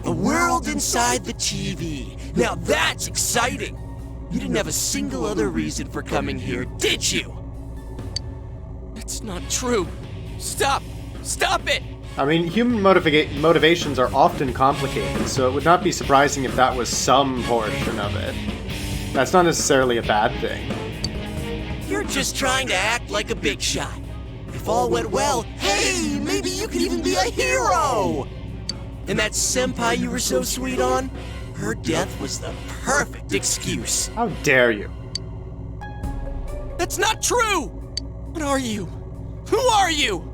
Speaker 3: The world inside the TV. Now that's exciting. You didn't have a single other reason for coming here, did you? That's not true. Stop! Stop it!
Speaker 1: I mean, human motivations are often complicated, so it would not be surprising if that was some portion of it. That's not necessarily a bad thing.
Speaker 3: You're just trying to act like a big shot. If all went well, hey, maybe you could even be a hero! And that senpai you were so sweet on, her death was the perfect excuse.
Speaker 1: How dare you?
Speaker 3: That's not true! What are you? Who are you?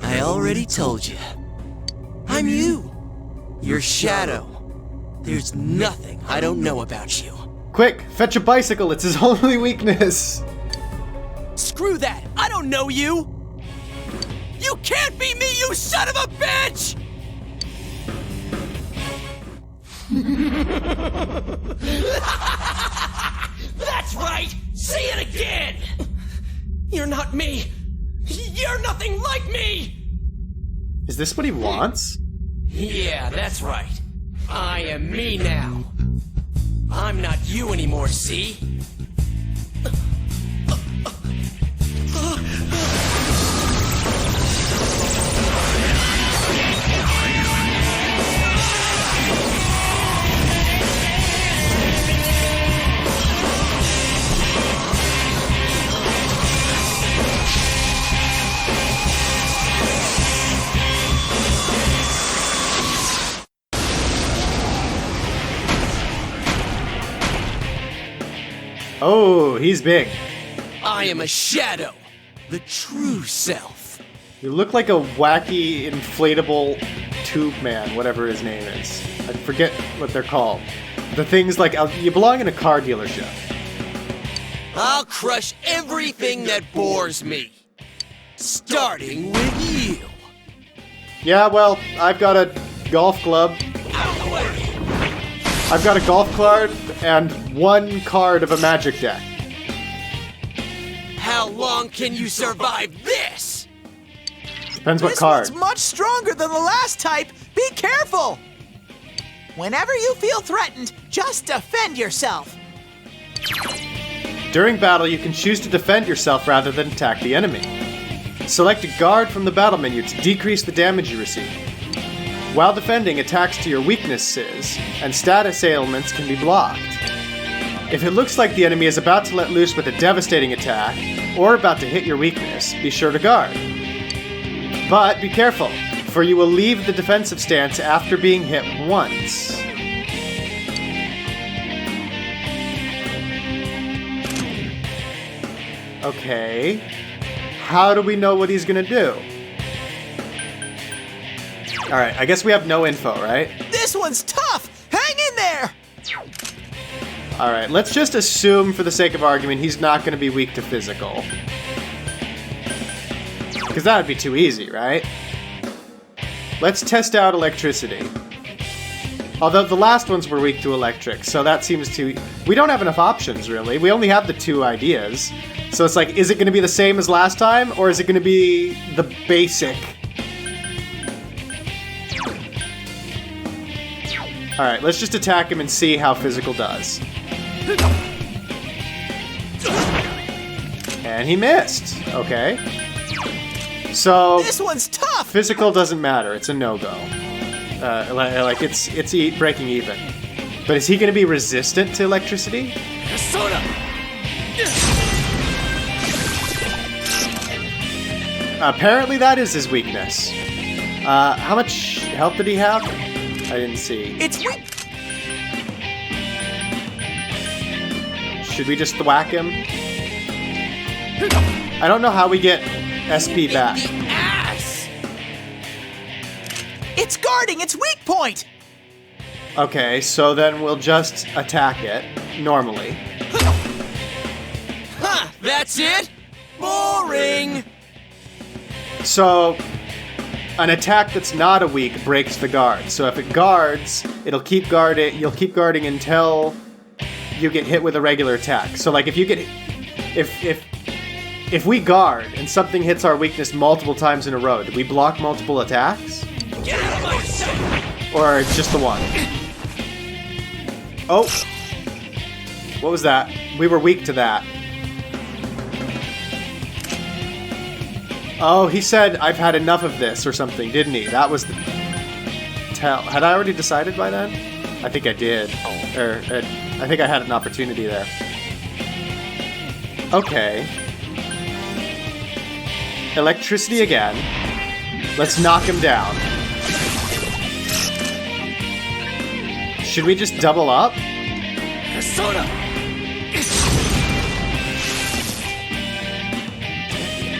Speaker 3: I already told you. I'm you. Your shadow. There's nothing I don't know about you.
Speaker 1: Quick, fetch a bicycle, it's his only weakness.
Speaker 3: Screw that, I don't know you. You can't be me, you son of a bitch! That's right! Say it again! You're not me! You're nothing like me!
Speaker 1: Is this what he wants?
Speaker 3: Yeah, that's right. I am me now. I'm not you anymore, see?
Speaker 1: Oh, he's big.
Speaker 3: I am a shadow, the true self.
Speaker 1: You look like a wacky, inflatable tube man, whatever his name is. I forget what they're called. The things like, you belong in a car dealership.
Speaker 3: I'll crush everything that bores me. Starting with you.
Speaker 1: Yeah, well, I've got a golf club. I've got a golf card and one card of a magic deck.
Speaker 3: How long can you survive this?
Speaker 1: Depends what card.
Speaker 4: This one's much stronger than the last type. Be careful. Whenever you feel threatened, just defend yourself.
Speaker 1: During battle, you can choose to defend yourself rather than attack the enemy. Select a guard from the battle menu to decrease the damage you receive. While defending, attacks to your weaknesses and status ailments can be blocked. If it looks like the enemy is about to let loose with a devastating attack, or about to hit your weakness, be sure to guard. But be careful, for you will leave the defensive stance after being hit once. Okay, how do we know what he's gonna do? Alright, I guess we have no info, right?
Speaker 4: This one's tough! Hang in there!
Speaker 1: Alright, let's just assume for the sake of argument he's not going to be weak to physical. Because that would be too easy, right? Let's test out electricity. Although the last ones were weak to electric, so that seems to... We don't have enough options, really. We only have the two ideas. So it's like, is it going to be the same as last time, or is it going to be the basic... Alright, let's just attack him and see how physical does. And he missed. Okay. So...
Speaker 4: This one's tough!
Speaker 1: Physical doesn't matter. It's a no-go. Like, it's breaking even. But is he going to be resistant to electricity? Apparently that is his weakness. How much health did he have? I didn't see.
Speaker 4: It's weak.
Speaker 1: Should we just thwack him? I don't know how we get SP back.
Speaker 4: The ass. It's guarding its weak point.
Speaker 1: Okay, so then we'll just attack it normally.
Speaker 3: Ha! That's it? Boring!
Speaker 1: So, an attack that's not a weak breaks the guard. So if it guards, it'll keep guarding. You'll keep guarding until you get hit with a regular attack. So like if you get, if we guard and something hits our weakness multiple times in a row, do we block multiple attacks?
Speaker 3: Get out of my sight!
Speaker 1: Or just the one? Oh, what was that? We were weak to that. Oh, he said, I've had enough of this or something, didn't he? That was the tell. Had I already decided by then? I think I did. I think I had an opportunity there. Okay. Electricity again. Let's knock him down. Should we just double up?
Speaker 3: Persona!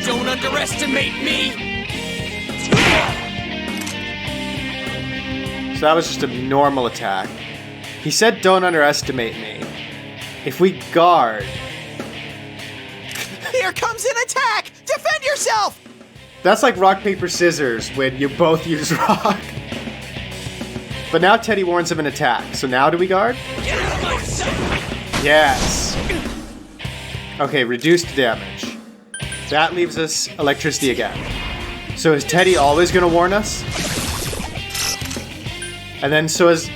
Speaker 3: Don't underestimate me!
Speaker 1: So that was just a normal attack. He said don't underestimate me. If we guard...
Speaker 4: Here comes an attack! Defend yourself!
Speaker 1: That's like rock, paper, scissors when you both use rock. But now Teddy warns of an attack. So now do we guard?
Speaker 3: Get out of my sight!
Speaker 1: Yes. Okay, reduced damage. That leaves us electricity again. So is Teddy always going to warn us? And then so is...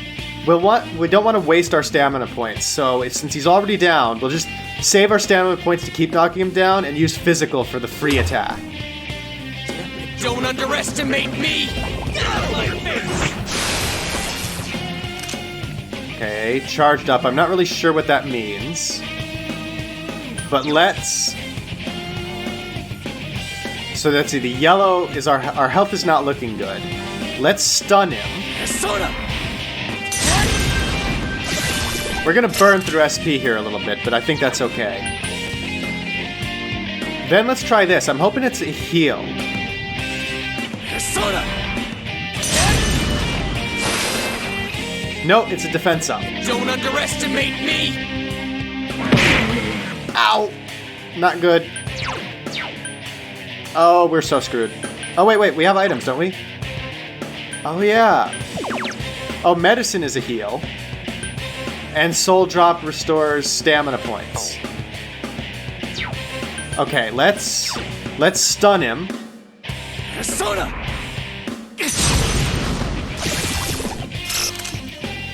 Speaker 1: we don't want to waste our stamina points. So since he's already down, we'll just save our stamina points to keep knocking him down and use physical for the free attack.
Speaker 3: Don't underestimate me! Get out of my face!
Speaker 1: Okay, charged up. I'm not really sure what that means. But let's... So let's see, the yellow is our health is not looking good. Let's stun him.
Speaker 3: Persona!
Speaker 1: We're gonna burn through SP here a little bit, but I think that's okay. Then let's try this. I'm hoping it's a heal.
Speaker 3: Persona!
Speaker 1: No, it's a defense up.
Speaker 3: Don't underestimate me!
Speaker 1: Ow! Not good. Oh, we're so screwed. Oh, wait, we have items, don't we? Oh, yeah. Oh, medicine is a heal. And soul drop restores stamina points. Okay, let's stun him.
Speaker 3: Persona!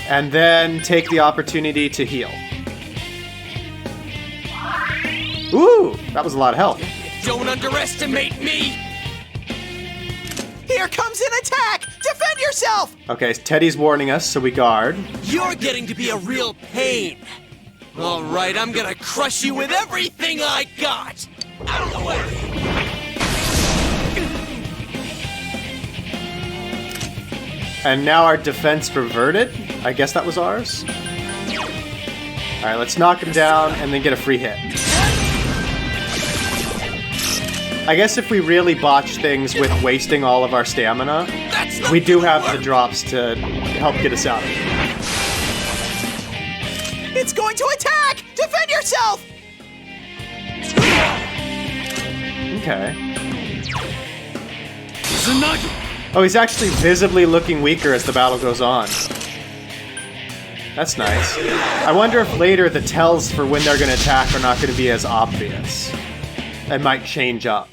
Speaker 1: And then take the opportunity to heal. Ooh, that was a lot of health.
Speaker 3: Don't underestimate me!
Speaker 4: Here comes an attack! Defend yourself!
Speaker 1: Okay, Teddy's warning us, so we guard.
Speaker 3: You're getting to be a real pain. All right, I'm gonna crush you with everything I got. Out of the way!
Speaker 1: And now our defense reverted. I guess that was ours. All right, let's knock him down and then get a free hit. I guess if we really botch things with wasting all of our stamina, we do have the drops to help get us out of it.
Speaker 4: It's going to attack! Defend yourself!
Speaker 1: Okay. Oh, he's actually visibly looking weaker as the battle goes on. That's nice. I wonder if later the tells for when they're going to attack are not going to be as obvious. It might change up.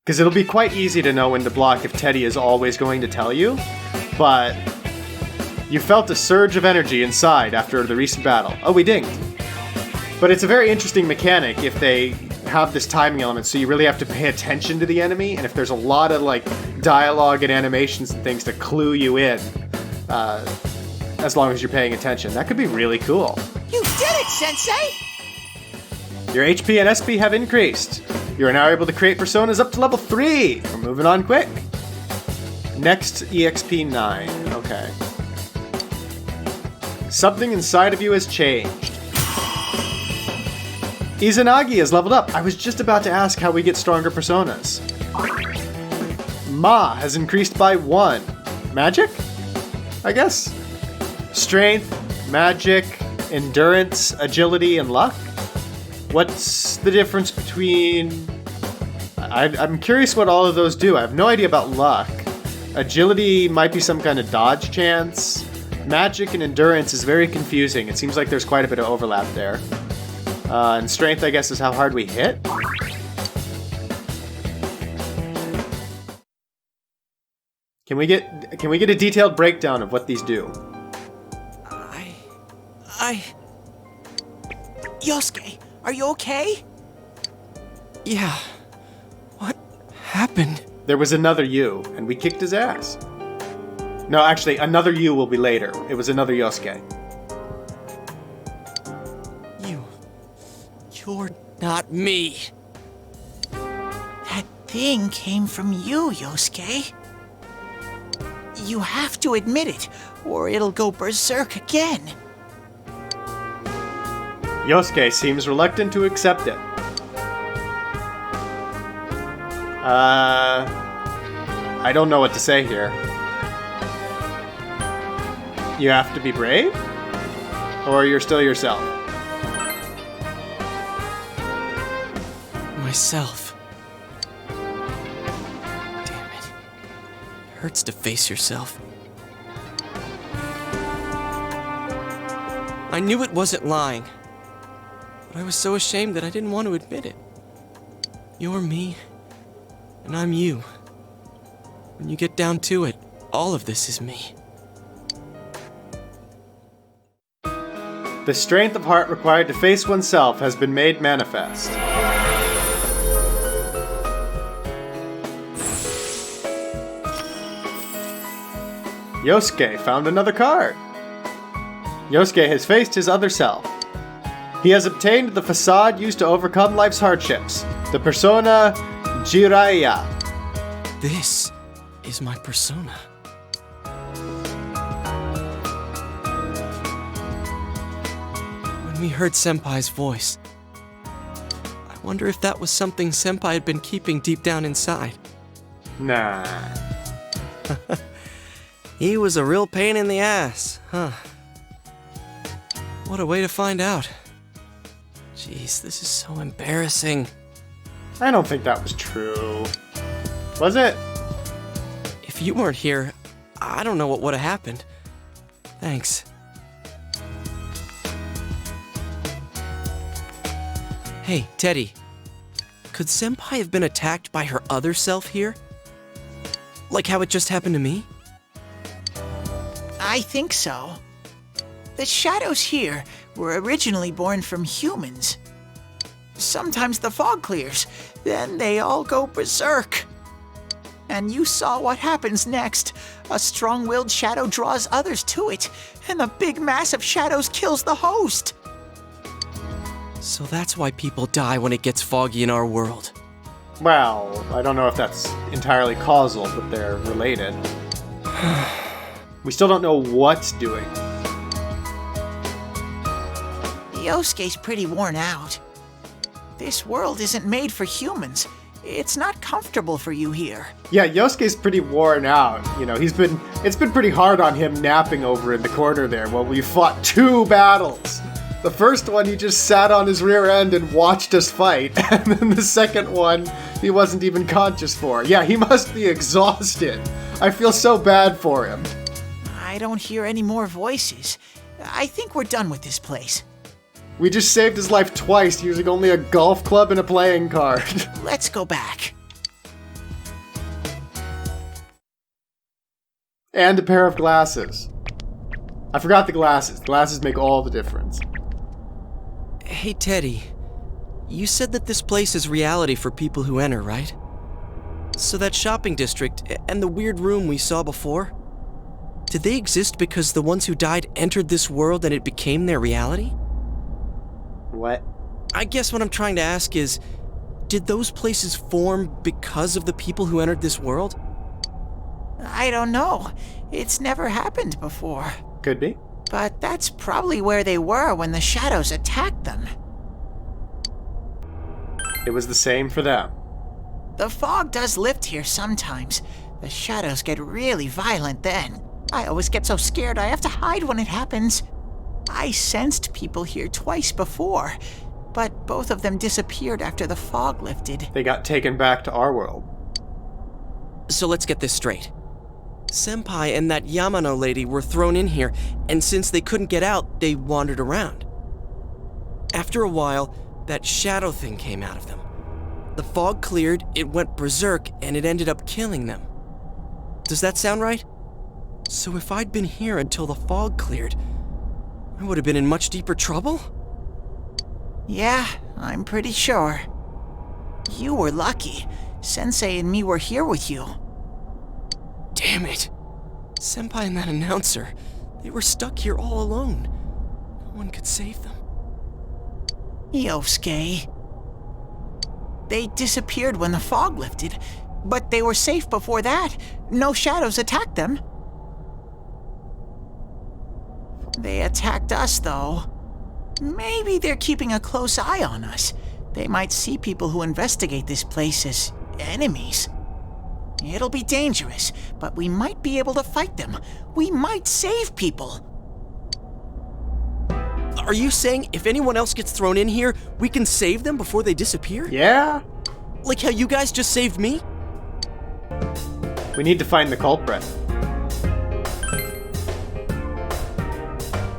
Speaker 1: Because it'll be quite easy to know when to block if Teddy is always going to tell you, but you felt a surge of energy inside after the recent battle. Oh, we dinged. But it's a very interesting mechanic if they have this timing element, so you really have to pay attention to the enemy, and if there's a lot of like dialogue and animations and things to clue you in, as long as you're paying attention. That could be really cool.
Speaker 4: You did it, Sensei!
Speaker 1: Your HP and SP have increased. You are now able to create personas up to level 3. We're moving on quick. Next, EXP 9. Okay. Something inside of you has changed. Izanagi has leveled up. I was just about to ask how we get stronger personas. Ma has increased by 1. Magic? I guess. Strength, magic, endurance, agility, and luck? What's the difference between... I'm curious what all of those do. I have no idea about luck. Agility might be some kind of dodge chance. Magic and endurance is very confusing. It seems like there's quite a bit of overlap there. And strength, I guess, is how hard we hit. Can we get a detailed breakdown of what these do?
Speaker 4: Yosuke, are you okay?
Speaker 3: Yeah. What happened?
Speaker 1: There was another you, and we kicked his ass. No, actually, another you will be later. It was another Yosuke.
Speaker 3: You're not me.
Speaker 4: That thing came from you, Yosuke. You have to admit it, or it'll go berserk again.
Speaker 1: Yosuke seems reluctant to accept it. I don't know what to say here. You have to be brave? Or you're still yourself?
Speaker 3: Myself. Damn it. It hurts to face yourself. I knew it wasn't lying. But I was so ashamed that I didn't want to admit it. You're me, and I'm you. When you get down to it, all of this is me.
Speaker 1: The strength of heart required to face oneself has been made manifest. Yosuke found another card. Yosuke has faced his other self. He has obtained the facade used to overcome life's hardships, the persona Jiraiya.
Speaker 3: This is my persona. When we heard Senpai's voice, I wonder if that was something Senpai had been keeping deep down inside.
Speaker 1: Nah.
Speaker 3: He was a real pain in the ass, huh? What a way to find out. Jeez, this is so embarrassing.
Speaker 1: I don't think that was true. Was it?
Speaker 3: If you weren't here, I don't know what would have happened. Thanks. Hey, Teddy. Could Senpai have been attacked by her other self here? Like how it just happened to me?
Speaker 4: I think so. The shadows here were originally born from humans. Sometimes the fog clears, then they all go berserk. And you saw what happens next. A strong-willed shadow draws others to it, and the big mass of shadows kills the host.
Speaker 3: So that's why people die when it gets foggy in our world.
Speaker 1: Well, I don't know if that's entirely causal, but they're related. We still don't know what's doing.
Speaker 4: Yosuke's pretty worn out. This world isn't made for humans. It's not comfortable for you here.
Speaker 1: Yeah, Yosuke's pretty worn out. You know, it's been pretty hard on him napping over in the corner there while we fought 2 battles. The first one, he just sat on his rear end and watched us fight. And then the second one, he wasn't even conscious for. Yeah, he must be exhausted. I feel so bad for him.
Speaker 4: I don't hear any more voices. I think we're done with this place.
Speaker 1: We just saved his life twice using only a golf club and a playing card.
Speaker 4: Let's go back.
Speaker 1: And a pair of glasses. I forgot the glasses. Glasses make all the difference.
Speaker 3: Hey, Teddy. You said that this place is reality for people who enter, right? So that shopping district and the weird room we saw before, did they exist because the ones who died entered this world and it became their reality?
Speaker 1: What?
Speaker 3: I guess what I'm trying to ask is, did those places form because of the people who entered this world?
Speaker 4: I don't know. It's never happened before.
Speaker 1: Could be.
Speaker 4: But that's probably where they were when the shadows attacked them.
Speaker 1: It was the same for them.
Speaker 4: The fog does lift here sometimes. The shadows get really violent then. I always get so scared I have to hide when it happens. I sensed people here twice before, but both of them disappeared after the fog lifted.
Speaker 1: They got taken back to our world.
Speaker 3: So let's get this straight. Senpai and that Yamano lady were thrown in here, and since they couldn't get out, they wandered around. After a while, that shadow thing came out of them. The fog cleared, it went berserk, and it ended up killing them. Does that sound right? So if I'd been here until the fog cleared, I would have been in much deeper trouble?
Speaker 4: Yeah, I'm pretty sure. You were lucky. Sensei and me were here with you.
Speaker 3: Damn it. Senpai and that announcer, they were stuck here all alone. No one could save them.
Speaker 4: Yosuke. They disappeared when the fog lifted, but they were safe before that. No shadows attacked them. They attacked us, though. Maybe they're keeping a close eye on us. They might see people who investigate this place as enemies. It'll be dangerous, but we might be able to fight them. We might save people.
Speaker 3: Are you saying if anyone else gets thrown in here, we can save them before they disappear?
Speaker 1: Yeah.
Speaker 3: Like how you guys just saved me?
Speaker 1: We need to find the culprit.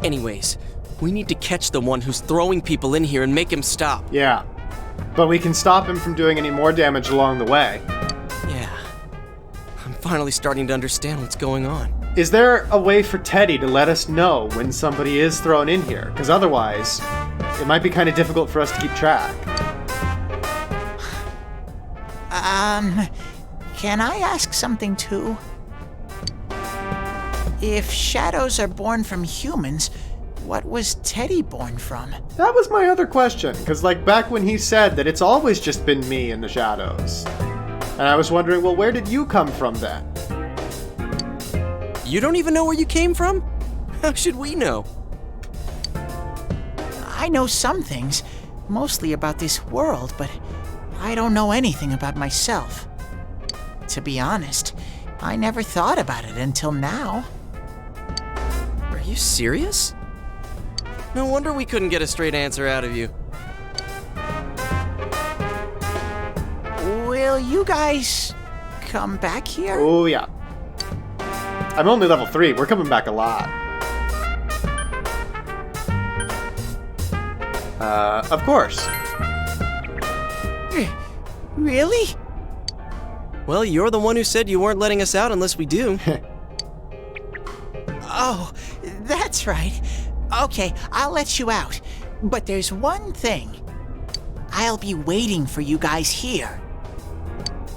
Speaker 3: Anyways, we need to catch the one who's throwing people in here and make him stop.
Speaker 1: Yeah. But we can stop him from doing any more damage along the way.
Speaker 3: Yeah. I'm finally starting to understand what's going on.
Speaker 1: Is there a way for Teddy to let us know when somebody is thrown in here? Because otherwise, it might be kind of difficult for us to keep track.
Speaker 4: Can I ask something too? If shadows are born from humans, what was Teddy born from?
Speaker 1: That was my other question, because like back when he said that it's always just been me in the shadows. And I was wondering, well, where did you come from then?
Speaker 3: You don't even know where you came from? How should we know?
Speaker 4: I know some things, mostly about this world, but I don't know anything about myself. To be honest, I never thought about it until now.
Speaker 3: Are you serious? No wonder we couldn't get a straight answer out of you.
Speaker 4: Will you guys come back here?
Speaker 1: Oh, yeah. I'm only level 3. We're coming back a lot. Of course.
Speaker 4: Really?
Speaker 3: Well, you're the one who said you weren't letting us out unless we do.
Speaker 4: Oh, that's right. Okay, I'll let you out. But there's one thing. I'll be waiting for you guys here.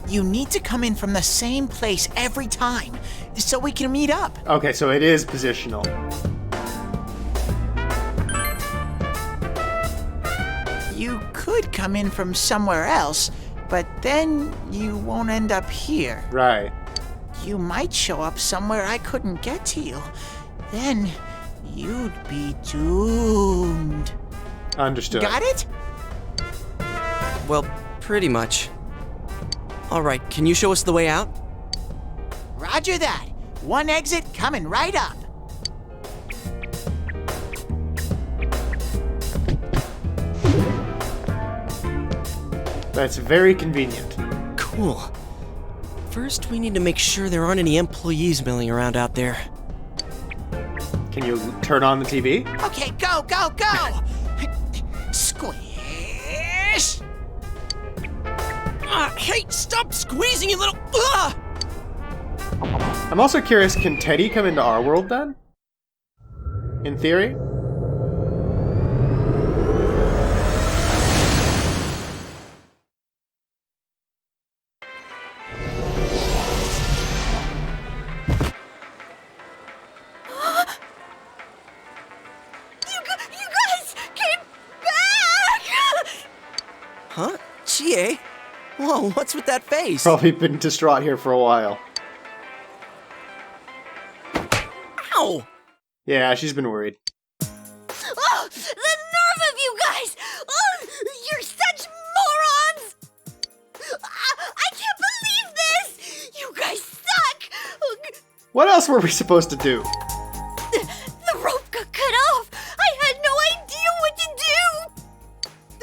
Speaker 4: You need to come in from the same place every time, so we can meet up.
Speaker 1: Okay, so it is positional.
Speaker 4: You could come in from somewhere else, but then you won't end up here.
Speaker 1: Right.
Speaker 4: You might show up somewhere I couldn't get to you. Then you'd be doomed.
Speaker 1: Understood.
Speaker 4: Got it?
Speaker 3: Well, pretty much. All right, can you show us the way out?
Speaker 4: Roger that. One exit coming right up.
Speaker 1: That's very convenient.
Speaker 3: Cool. First, we need to make sure there aren't any employees milling around out there.
Speaker 1: Can you turn on the TV?
Speaker 4: Okay, go, go, go! Squish!
Speaker 3: Hey, stop squeezing, you little...
Speaker 1: I'm also curious, can Teddy come into our world then? In theory?
Speaker 9: You guys came back!
Speaker 3: Chie? Whoa, what's with that face?
Speaker 1: Probably been distraught here for a while.
Speaker 3: Ow!
Speaker 1: Yeah, she's been worried.
Speaker 9: Oh, the nerve of you guys! Oh, you're such morons! I can't believe this! You guys suck!
Speaker 1: What else were we supposed to do?
Speaker 9: The rope got cut off! I had no idea what to do!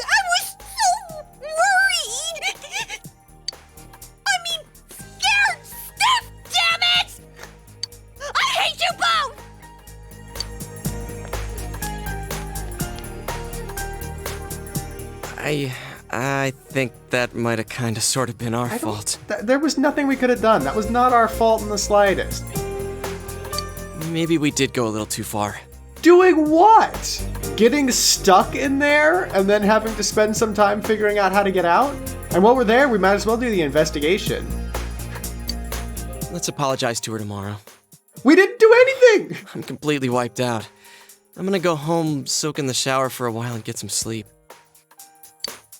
Speaker 9: I was so worried! I mean, scared stiff, damn it! I hate you both!
Speaker 3: I think that might have kind of sort of been our fault.
Speaker 1: There was nothing we could have done. That was not our fault in the slightest.
Speaker 3: Maybe we did go a little too far.
Speaker 1: Doing what? Getting stuck in there and then having to spend some time figuring out how to get out? And while we're there, we might as well do the investigation.
Speaker 3: Let's apologize to her tomorrow.
Speaker 1: We didn't do anything!
Speaker 3: I'm completely wiped out. I'm gonna go home, soak in the shower for a while, and get some sleep.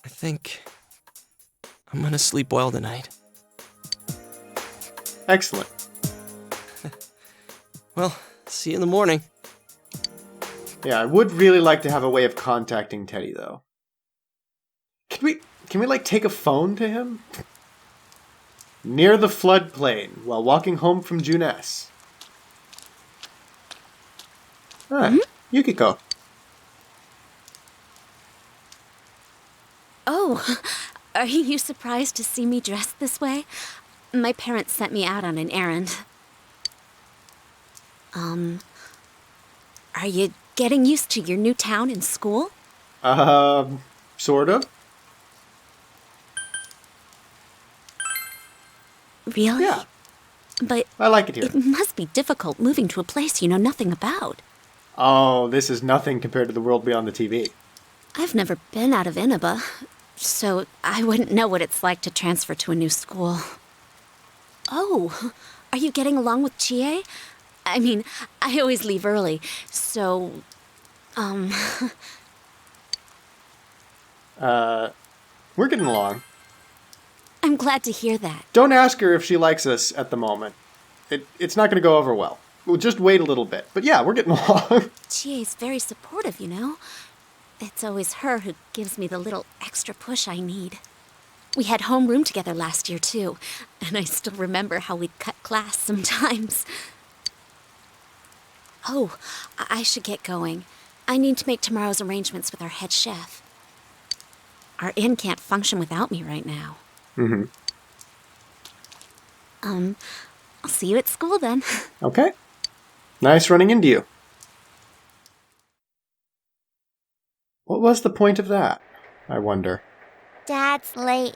Speaker 3: I think I'm gonna sleep well tonight.
Speaker 1: Excellent.
Speaker 3: Well, see you in the morning.
Speaker 1: Yeah, I would really like to have a way of contacting Teddy, though. Can we like take a phone to him? Near the floodplain, while walking home from Juness. Ah, Yukiko.
Speaker 15: Oh, are you surprised to see me dressed this way? My parents sent me out on an errand. Are you getting used to your new town and school?
Speaker 1: Sort of.
Speaker 15: Really?
Speaker 1: Yeah.
Speaker 15: But
Speaker 1: I like it here.
Speaker 15: It must be difficult moving to a place you know nothing about.
Speaker 1: Oh, this is nothing compared to the world beyond the TV.
Speaker 15: I've never been out of Inaba, so I wouldn't know what it's like to transfer to a new school. Oh, are you getting along with Chie? I mean, I always leave early, so,
Speaker 1: We're getting along.
Speaker 15: I'm glad to hear that.
Speaker 1: Don't ask her if she likes us at the moment. It's not going to go over well. We'll just wait a little bit. But yeah, we're getting along.
Speaker 15: Chie's very supportive, you know? It's always her who gives me the little extra push I need. We had homeroom together last year, too, and I still remember how we'd cut class sometimes. Oh, I should get going. I need to make tomorrow's arrangements with our head chef. Our inn can't function without me right now.
Speaker 1: Mm-hmm.
Speaker 15: I'll see you at school then.
Speaker 1: Okay. Nice running into you. What was the point of that, I wonder?
Speaker 9: Dad's late.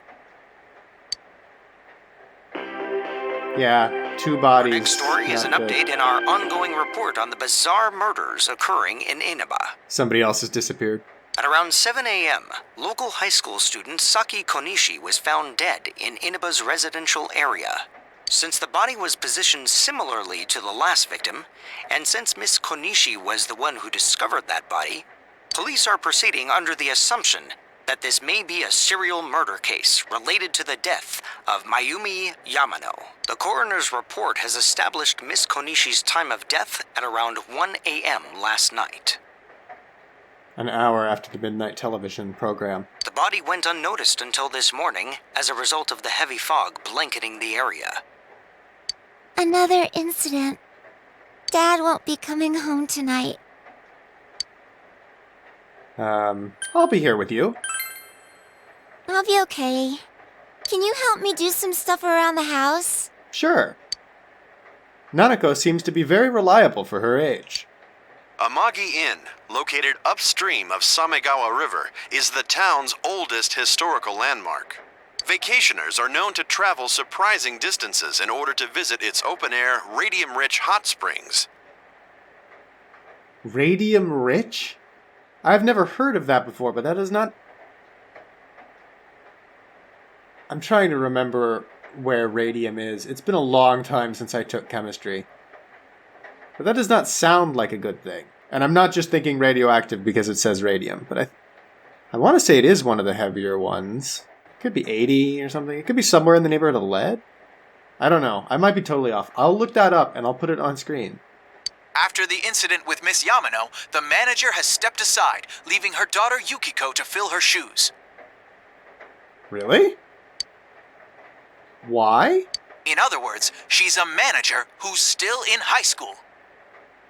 Speaker 1: Yeah, 2 bodies.
Speaker 16: Our next story is an update in our ongoing report on the bizarre murders occurring in Inaba.
Speaker 1: Somebody else has disappeared.
Speaker 16: At around 7 a.m., local high school student Saki Konishi was found dead in Inaba's residential area. Since the body was positioned similarly to the last victim, and since Miss Konishi was the one who discovered that body, police are proceeding under the assumption that this may be a serial murder case related to the death of Mayumi Yamano. The coroner's report has established Miss Konishi's time of death at around 1 a.m. last night.
Speaker 1: An hour after the midnight television program.
Speaker 16: The body went unnoticed until this morning as a result of the heavy fog blanketing the area.
Speaker 9: Another incident. Dad won't be coming home tonight.
Speaker 1: I'll be here with you.
Speaker 9: I'll be okay. Can you help me do some stuff around the house?
Speaker 1: Sure. Nanako seems to be very reliable for her age.
Speaker 17: Amagi Inn, located upstream of Samegawa River, is the town's oldest historical landmark. Vacationers are known to travel surprising distances in order to visit its open-air, radium-rich hot springs.
Speaker 1: Radium-rich? I've never heard of that before, but that is not... I'm trying to remember where radium is. It's been a long time since I took chemistry. But that does not sound like a good thing. And I'm not just thinking radioactive because it says radium, but I want to say it is one of the heavier ones. Could be 80 or something. It could be somewhere in the neighborhood of lead. I don't know. I might be totally off. I'll look that up and I'll put it on screen.
Speaker 18: After the incident with Miss Yamano, the manager has stepped aside, leaving her daughter Yukiko to fill her shoes.
Speaker 1: Really? Why?
Speaker 18: In other words, she's a manager who's still in high school.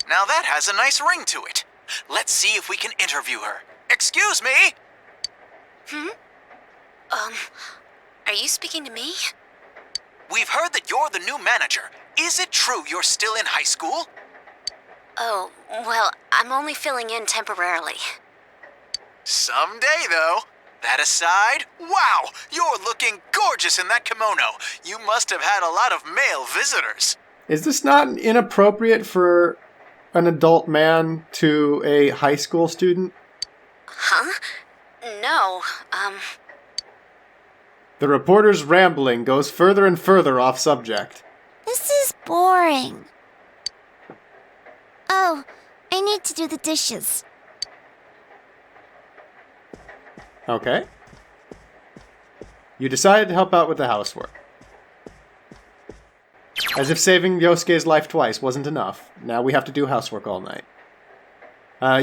Speaker 18: Now that has a nice ring to it. Let's see if we can interview her. Excuse me?
Speaker 15: Are you speaking to me?
Speaker 18: We've heard that you're the new manager. Is it true you're still in high school?
Speaker 15: Oh, well, I'm only filling in temporarily.
Speaker 18: Someday, though. That aside, wow, you're looking gorgeous in that kimono. You must have had a lot of male visitors.
Speaker 1: Is this not inappropriate for an adult man to a high school student?
Speaker 15: Huh? No,
Speaker 1: The reporter's rambling goes further and further off subject.
Speaker 9: This is boring. Oh, I need to do the dishes.
Speaker 1: Okay. You decided to help out with the housework. As if saving Yosuke's life twice wasn't enough, now we have to do housework all night.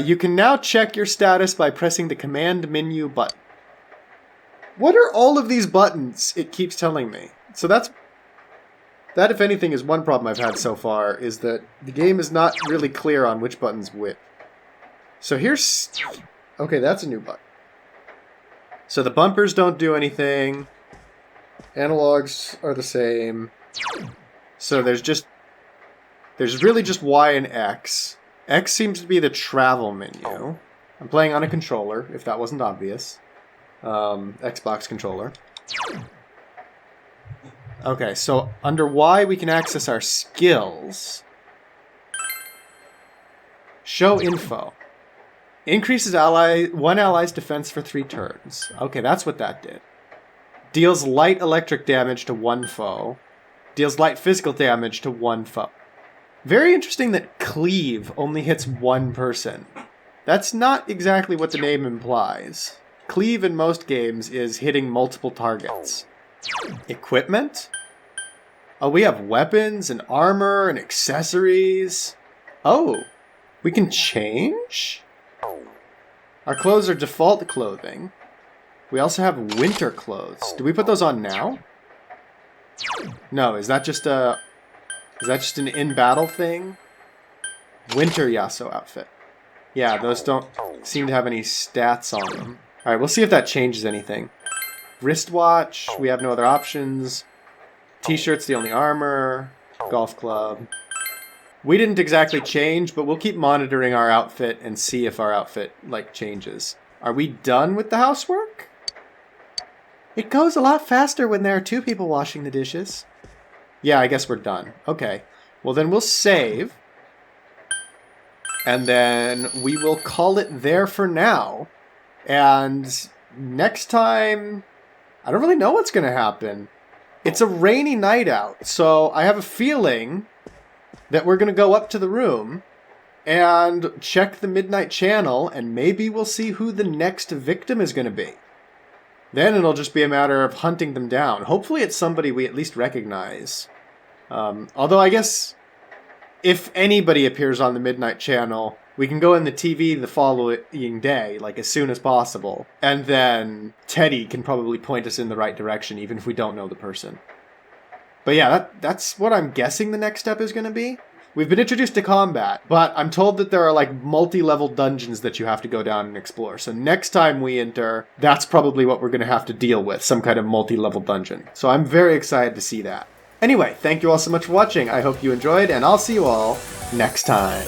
Speaker 1: You can now check your status by pressing the command menu button. What are all of these buttons? It keeps telling me. So that, if anything, is one problem I've had so far, is that the game is not really clear on which button's which. So here's... Okay, that's a new button. So the bumpers don't do anything. Analogs are the same. So there's really just Y and X. X seems to be the travel menu. I'm playing on a controller, if that wasn't obvious. Xbox controller. Okay, so under Y we can access our skills. Show info. Increases one ally's defense for 3 turns. Okay, that's what that did. Deals light electric damage to 1 foe. Deals light physical damage to 1 foe. Very interesting that cleave only hits 1 person. That's not exactly what the name implies. Cleave in most games is hitting multiple targets. Equipment? Oh, we have weapons and armor and accessories. Oh, we can change? Our clothes are default clothing. We also have winter clothes. Do we put those on now? No, is that just an in-battle thing? Winter Yasuo outfit. Yeah, those don't seem to have any stats on them. Alright, we'll see if that changes anything. Wristwatch, we have no other options. T-shirt's the only armor. Golf club. We didn't exactly change, but we'll keep monitoring our outfit and see if our outfit, changes. Are we done with the housework? It goes a lot faster when there are 2 people washing the dishes. Yeah, I guess we're done. Okay. Well, then we'll save. And then we will call it there for now. And next time, I don't really know what's going to happen. It's a rainy night out, so I have a feeling that we're going to go up to the room and check the Midnight Channel, and maybe we'll see who the next victim is going to be. Then it'll just be a matter of hunting them down. Hopefully it's somebody we at least recognize. Although I guess if anybody appears on the Midnight Channel, we can go in the TV the following day, as soon as possible. And then Teddy can probably point us in the right direction, even if we don't know the person. But yeah, that's what I'm guessing the next step is going to be. We've been introduced to combat, but I'm told that there are multi-level dungeons that you have to go down and explore. So next time we enter, that's probably what we're going to have to deal with, some kind of multi-level dungeon. So I'm very excited to see that. Anyway, thank you all so much for watching. I hope you enjoyed, and I'll see you all next time.